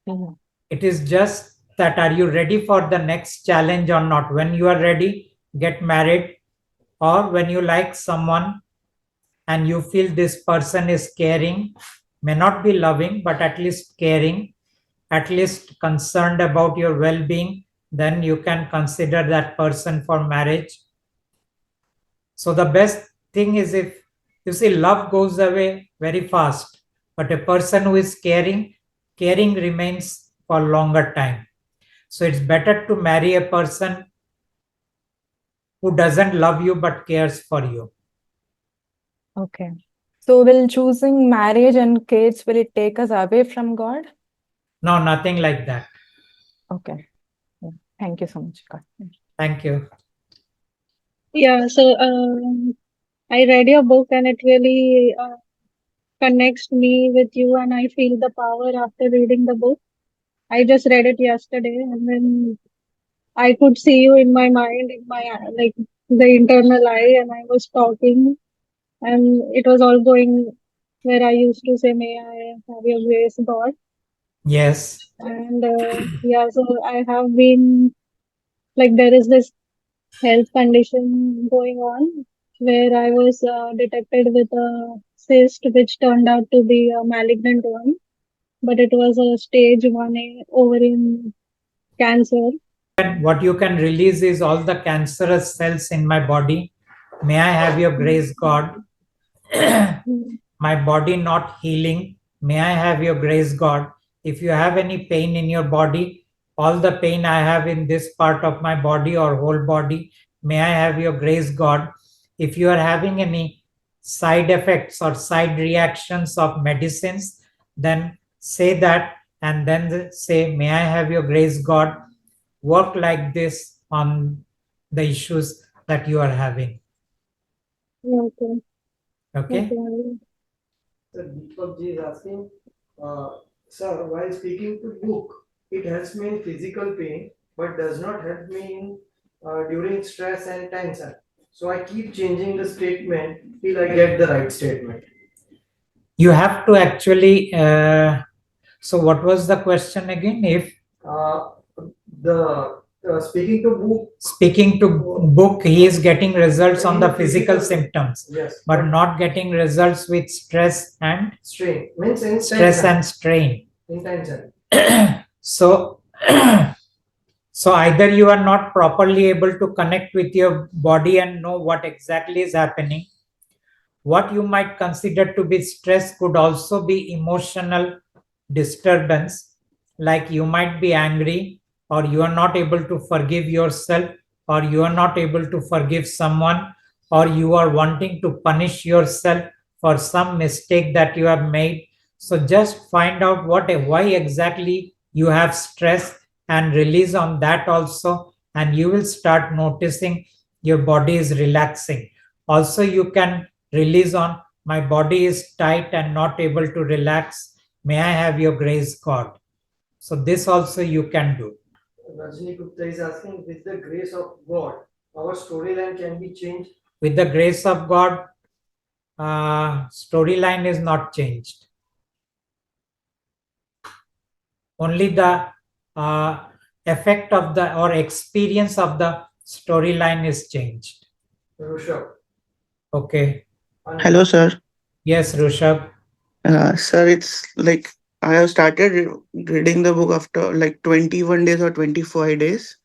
Mhm. It is just that are you ready for the next challenge or not? When you are ready, get married, or when you like someone and you feel this person is caring, may not be loving, but at least caring, at least concerned about your well being, then you can consider that person for marriage. So, the best thing is if you see, love goes away very fast, but a person who is caring, caring remains for longer time. So, it's better to marry a person who doesn't love you but cares for you. Okay. So will choosing marriage and kids, will it take us away from God? No, nothing like that. Okay. Yeah. Thank you so much, God. Thank you. Yeah, so I read your book and it really connects me with you, and I feel the power after reading the book. I just read it yesterday, and then I could see you in my mind, in my like the internal eye, and I was talking, and it was all going where I used to say, "May I have your grace, God?" Yes. And yeah, so I have been like there is this health condition going on where I was detected with a cyst which turned out to be a malignant one, but it was a stage 1A ovarian cancer. And what you can release is all the cancerous cells in my body. May I have your grace, God? My body not healing. May I have your grace, God? If you have any pain in your body, all the pain I have in this part of my body or whole body, may I have your grace, God? If you are having any side effects or side reactions of medicines, then say that and then say, may I have your grace, God? Work like this on the issues that you are having. Okay. Okay. Okay. Sir, Deepak ji is asking, uh, sir, while speaking to book, it helps me in physical pain, but does not help me in during stress and tension. So I keep changing the statement till I get the right statement. You have to actually. So, what was the question again? If Uh, the speaking to book, speaking to book, he is getting results on the physical symptoms, yes, but not getting results with stress and strain means in stress tension, and strain. intention. So, so either you are not properly able to connect with your body and know what exactly is happening. What you might consider to be stress could also be emotional disturbance, like you might be angry, or you are not able to forgive yourself, or you are not able to forgive someone, or you are wanting to punish yourself for some mistake that you have made. So just find out why exactly you have stress and release on that also, and you will start noticing your body is relaxing. Also, you can release on my body is tight and not able to relax. May I have your grace, God? So this also you can do. Rajni Gupta is asking, with the grace of God, our storyline can be changed. With the grace of God, storyline is not changed. Only the effect of the or experience of the storyline is changed. Rushabh. Okay. Hello, sir. Yes, Rushabh. Sir, it's like I have started reading the book after like 21 days or 25 days,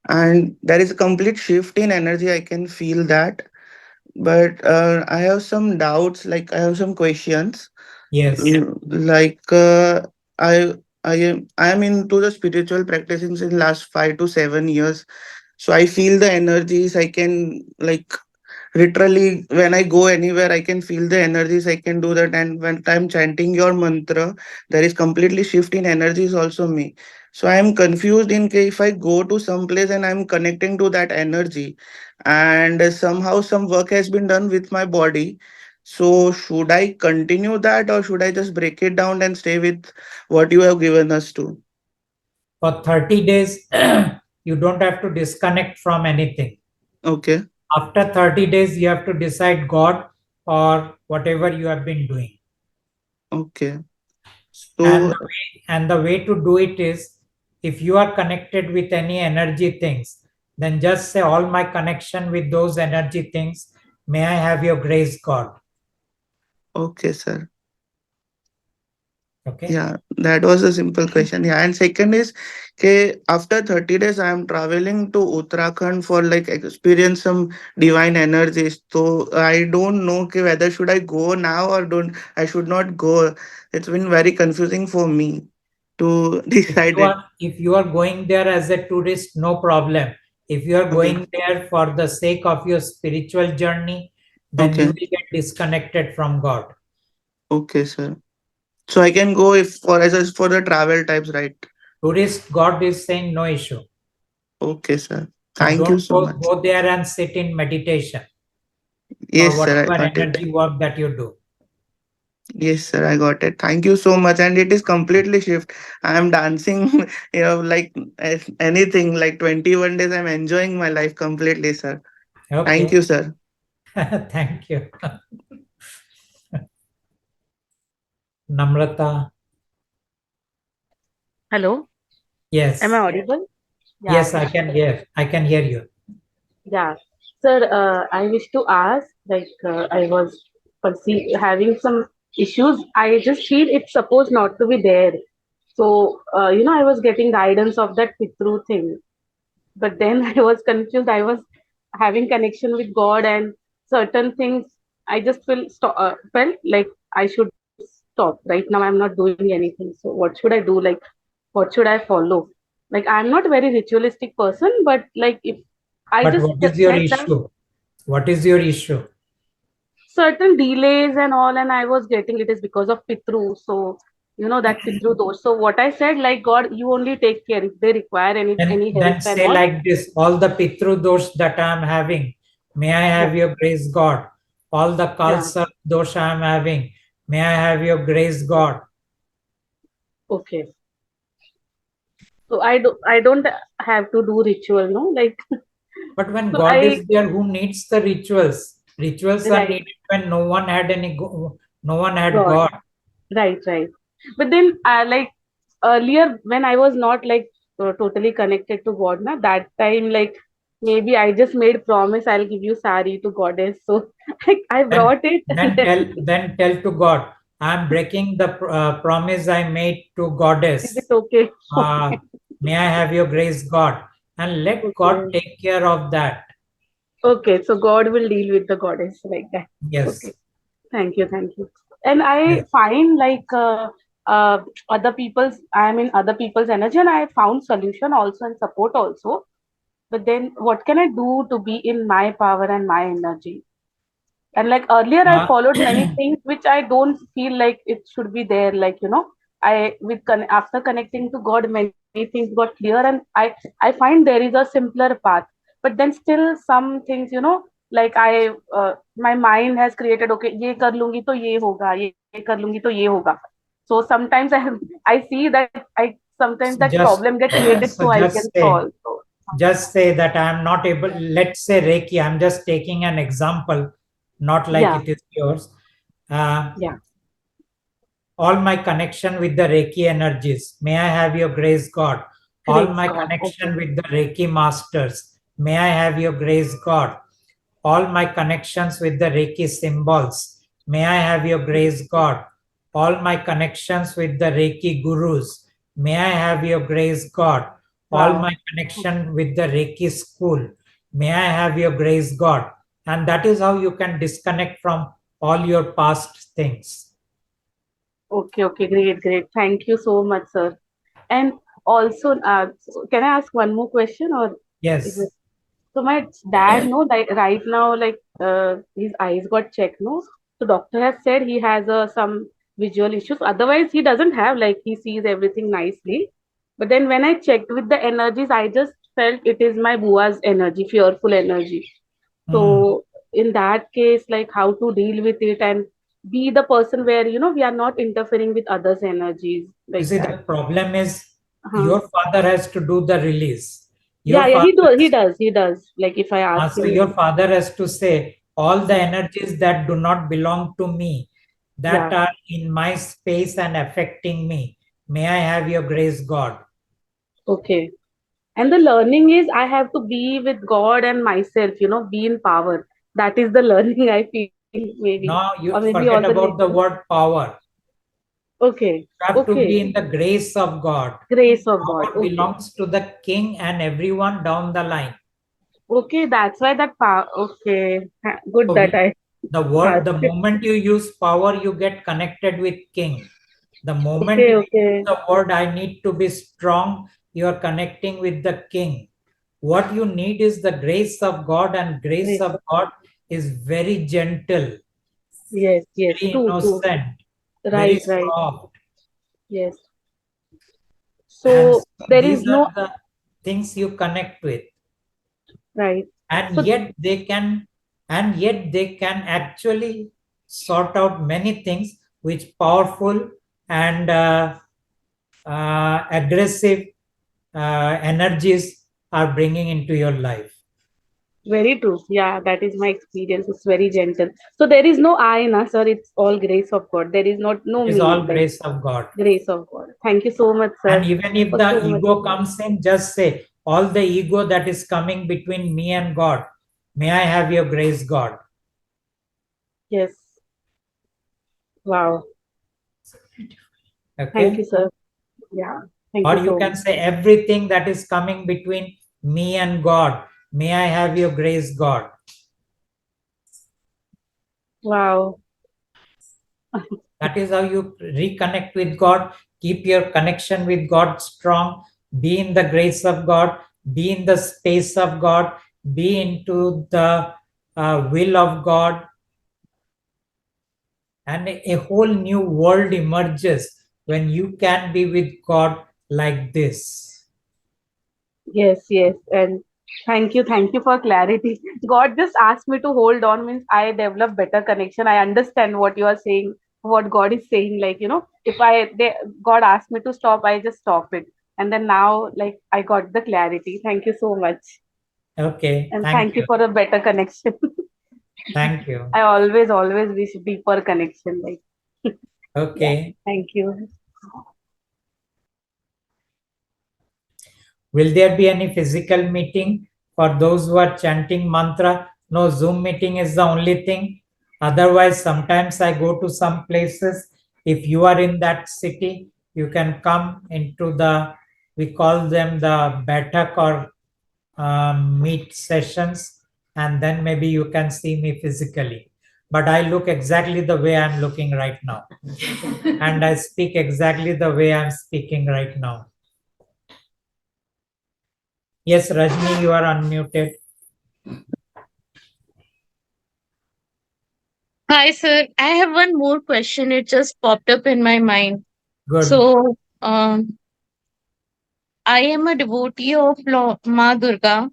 and there is a complete shift in energy. I can feel that, but I have some doubts. Like I have some questions. Yes. Like I am into the spiritual practicing since last 5 to 7 years, So I feel the energies. I can like literally when I go anywhere, I can feel the energies. I can do that. And when I'm chanting your mantra, there is completely shift in energies also me. So I am confused in case if I go to some place and I'm connecting to that energy, and somehow some work has been done with my body. So should I continue that, or should I just break it down and stay with what you have given us to? For 30 days, you don't have to disconnect from anything. Okay. After 30 days, you have to decide God or whatever you have been doing. Okay. And So the way to do it is, if you are connected with any energy things, then just say, all my connection with those energy things, may I have your grace, God. okay, sir. Okay. Yeah, that was a simple question. Yeah, and second is, okay, after 30 days, I am traveling to Uttarakhand for like experience some divine energies. So I don't know okay, whether should I go now or don't. I should not go. It's been very confusing for me to decide it. If you are going there as a tourist, no problem. If you are Okay, going there for the sake of your spiritual journey, then you okay, will get disconnected from God. okay, sir. So I can go if for as for the travel types, right? Tourist, God is saying no issue. Okay, sir. But Thank you don't so much. go there and sit in meditation or Yes, sir, I whatever got it. energy work that you do. Yes, sir, I got it. Thank you so much. And it is completely shift. I am dancing, like anything, like 21 days. I'm enjoying my life completely, sir. Thank Okay. you, sir. Thank you. Namrata. Hello, am I Yes. audible? Yeah, Yes, I can hear you. yeah. Sir, I wish to ask, like, I was having some issues. I just feel it's supposed not to be there. So, I was getting guidance of that Pitru thing. But then I was confused. I was having connection with God and certain things. I just felt like I should stop. Right now, I'm not doing anything. So, what should I do? Like, what should I follow? Like, I'm not a very ritualistic person, but like, if I But just what is your said that issue? What is your issue? certain delays and all, and I was getting it is because of Pitru. So, that Pitru dosh. So, what I said, like, God, you only take care if they require any help Then and say all. like this, all the Pitru dosh that I am having, may I Yeah, have your grace, God. All the yeah. Kalsa dosh I am having, may I have your grace, God. Okay. So I don't have to do ritual, no? Like But when so God I is there, who needs the rituals? Rituals are right, needed when no one had God. God. Right. But then like earlier when I was not like totally connected to God, na, that time like maybe I just made promise I'll give you sari to goddess. So I Then brought it and then then tell to God, I am breaking the promise I made to is it Goddess. okay? Uh, may I have your grace, God, and let God Okay. take care of that. Okay, so God will deal with the goddess like that. Okay. Yes, Thank you. And I yes. find like I'm in other people's energy, and I found solution also and support also. But then, what can I do to be in my power and my energy? And like earlier, I Uh, followed many things which I don't feel like it should be there. Like after connecting to God, many things got clear, and I find there is a simpler path. But then still some things, like my mind has created. Okay, ये कर लूंगी तो ये होगा, ये कर लूंगी तो ये होगा. So sometimes I see that I sometimes so that just problem get created, so so I can solve. So just say that I am not able. Let's say Reiki. I'm just taking an example, not like yeah, it is yours. Uh, yeah, all my connection with the Reiki energies. May I have your grace, God. All grace my God. Okay, connection with the Reiki masters. May I have your grace, God. All my connections with the Reiki symbols. May I have your grace, God. All my connections with the Reiki gurus. May I have your grace, God. All wow. my connection with the Reiki school. May I have your grace, God. And that is how you can disconnect from all your past things. Okay, great. Thank you so much, sir. And also, can I ask one more question or is it Yes. So my dad, no, like right now, like his eyes got checked, no. So doctor has said he has some visual issues. Otherwise, he doesn't have, like he sees everything nicely. But then when I checked with the energies, I just felt it is my bua's energy, fearful energy. So in that case, like how to deal with it and be the person where we are not interfering with others' energies You like see, that. the problem is Uh-huh. your father has to do the release. Your Yeah, father he does. Like if I ask so your him, father has to say, all the energies that do not belong to me, that yeah, are in my space and affecting me, may I have your grace, God. okay. And the learning is I have to be with God and myself, be in power. That is the learning I feel maybe. Now Or you maybe all the forget about the lessons. word power. Okay, You have to be okay. in the grace of God. Grace of God. Power Okay. belongs to the king and everyone down the line. Okay, that's why that power. Okay. Good So that I the word, asked. the moment you use power, you get connected with king. The moment Okay, you use okay. the word, I need to be strong, you are connecting with the king. What you need is the grace of God, and grace Grace of of God is very gentle, Yes, yes. very True, true. innocent, very Right, right. soft. Yes. And So so there is these are no the things you connect with. right. And So yet they can actually sort out many things which powerful and aggressive energies are bringing into your life. very true. Yeah, that is my experience. It's very gentle. So there is no I, na sir. It's all grace of God. There is not no It is me, all like grace of God. grace of God. Thank you so much, And sir, even if for the so much. ego comes in, just say, all the ego that is coming between me and God, may I have your grace, God. Yes. Wow. Thank you, Okay? sir. Yeah. Thank Or you you so much. can say, everything that is coming between me and God, may I have your grace, God. Wow. That is how you reconnect with God. Keep your connection with God strong. Be in the grace of God. Be in the space of God. Be into the will of God. And a whole new world emerges when you can be with God like this. Yes, yes. And thank you for clarity. God just asked me to hold on, means I develop better connection. I understand what you are saying, what God is saying. Like, if God asked me to stop, I just stop it. And then now, like, I got the clarity. Thank you so much. Okay, And thank thank you you. for a better connection. Thank you. I always wish deeper connection. Like, yeah, Okay. thank you. Will there be any physical meeting for those who are chanting mantra? No, Zoom meeting is the only thing. Otherwise, sometimes I go to some places. If you are in that city, you can come into we call them the Batak or meet sessions, and then maybe you can see me physically. But I look exactly the way I'm looking right now. And I speak exactly the way I'm speaking right now. Yes, Rajni, you are unmuted. Hi, sir. I have one more question. It just popped up in my mind. Good. So, I am a devotee of Ma Durga,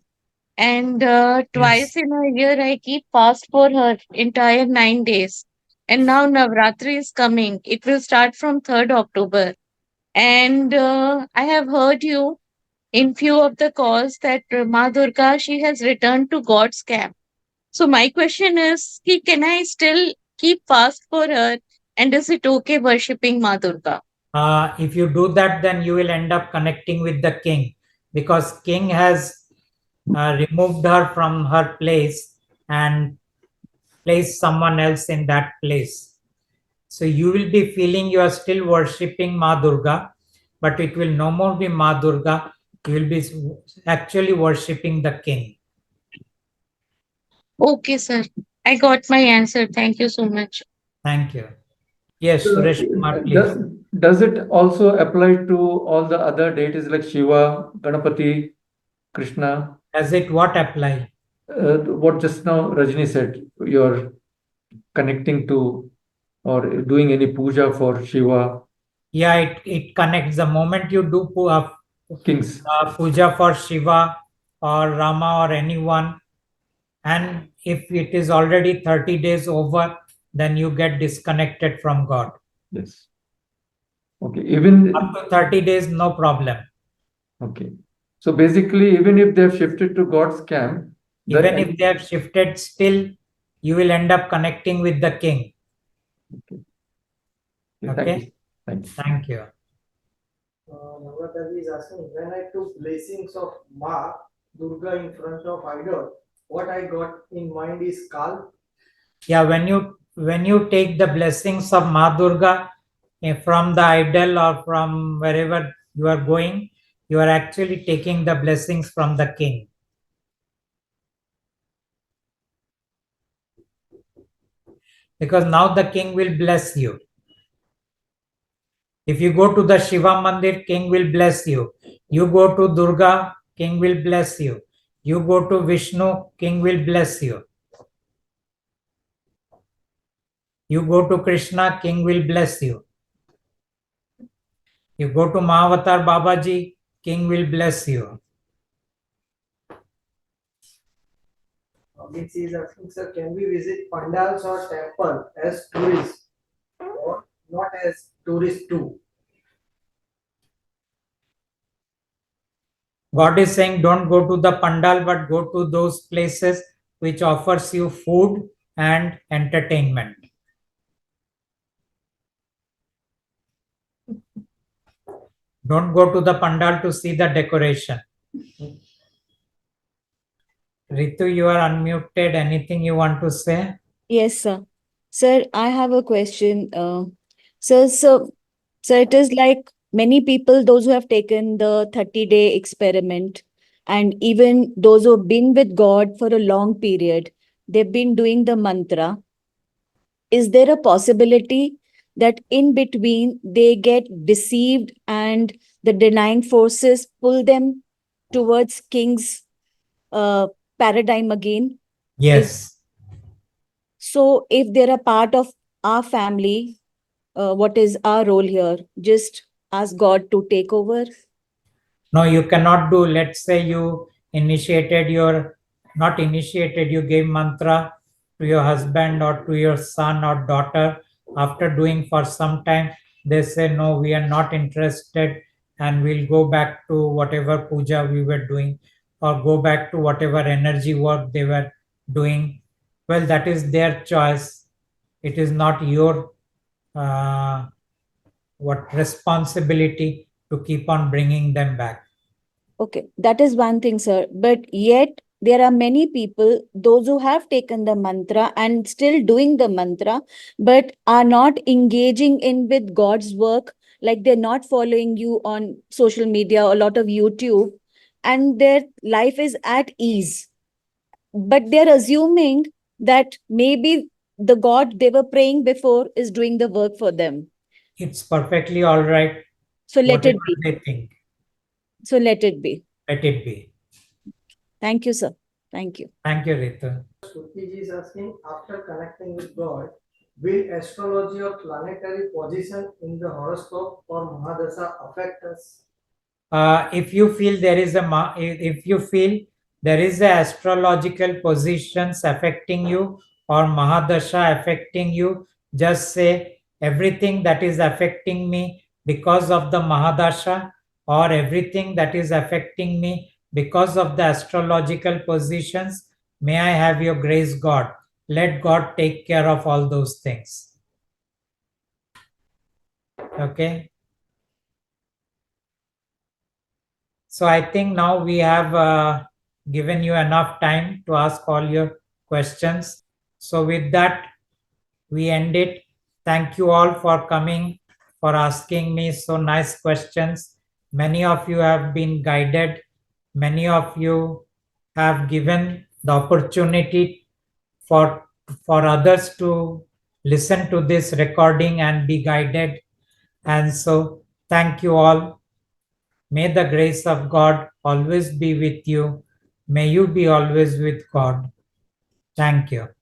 and Yes. twice in a year I keep fast for her entire 9 days. And now Navratri is coming. It will start from 3rd October. And I have heard you in few of the calls that Ma Durga, she has returned to God's camp. So my question is, can I still keep fast for her? And is it okay worshipping Ma Durga? If you do that, then you will end up connecting with the king, because king has removed her from her place and placed someone else in that place. So you will be feeling you are still worshipping Ma Durga, but it will no more be Ma Durga. You will be actually worshipping the king. Okay, sir. I got my answer. Thank you so much. Thank you. Yes, Suresh Kumar, please. Does it also apply to all the other deities like Shiva, Ganapati, Krishna? Does it what apply? what just now Rajni said, you're connecting to or doing any puja for Shiva. Yeah, it connects. The moment you do Kings. Puja for Shiva or Rama or anyone, and if it is already 30 days over, then you get disconnected from God. Yes. Okay. Even up to 30 days, no problem. Okay. So basically, even if they have shifted to God's camp, even if they have shifted, still you will end up connecting with the king. Okay. Thank you. Navratri is asking, when I took blessings of Ma Durga in front of idol, what I got in mind is Kal. Yeah, when you take the blessings of Ma Durga from the idol or from wherever you are going, you are actually taking the blessings from the king. Because now the king will bless you. If you go to the Shiva Mandir, king will bless you. You go to Durga, king will bless you. You go to Vishnu, king will bless you. You go to Krishna, king will bless you. You go to Mahavatar Babaji, king will bless you. This is asking, sir, can we visit pandals or temple as tourists or not as tourists too? God is saying, don't go to the pandal, but go to those places which offers you food and entertainment. Don't go to the pandal to see the decoration. Ritu, you are unmuted. Anything you want to say? Yes, sir. Sir, I have a question. Sir, it is like many people, those who have taken the 30-day experiment, and even those who have been with God for a long period, they've been doing the mantra. Is there a possibility that in between they get deceived and the denying forces pull them towards King's paradigm again? Yes. So if they're a part of our family, what is our role here? Just ask God to take over? No, you cannot do. Let's say you initiated your, not initiated, you gave mantra to your husband or to your son or daughter. After doing for some time, they say, no, we are not interested, and we'll go back to whatever puja we were doing or go back to whatever energy work they were doing. Well, that is their choice. It is not your what responsibility to keep on bringing them back. Okay, that is one thing, sir. But yet, there are many people, those who have taken the mantra and still doing the mantra, but are not engaging in with God's work. Like they're not following you on social media, a lot of YouTube, and their life is at ease. But they're assuming that maybe the God they were praying before is doing the work for them. It's perfectly all right. So let it Whatever be. they think. So let it be. Let it be. Thank you, sir. Thank you. Thank you, Ritu. Sukhiji is asking, after connecting with God, will astrology or planetary position in the horoscope or Mahadasha affect us? If you feel there is if you feel there is a astrological positions affecting you or Mahadasha affecting you, just say everything that is affecting me because of the Mahadasha, or everything that is affecting me because of the astrological positions. May I have your grace, God. Let God take care of all those things. Okay. So I think now we have given you enough time to ask all your questions. So with that, we end it. Thank you all for coming, for asking me so nice questions. Many of you have been guided. Many of you have given the opportunity for others to listen to this recording and be guided. And so thank you all. May the grace of God always be with you. May you be always with God. Thank you.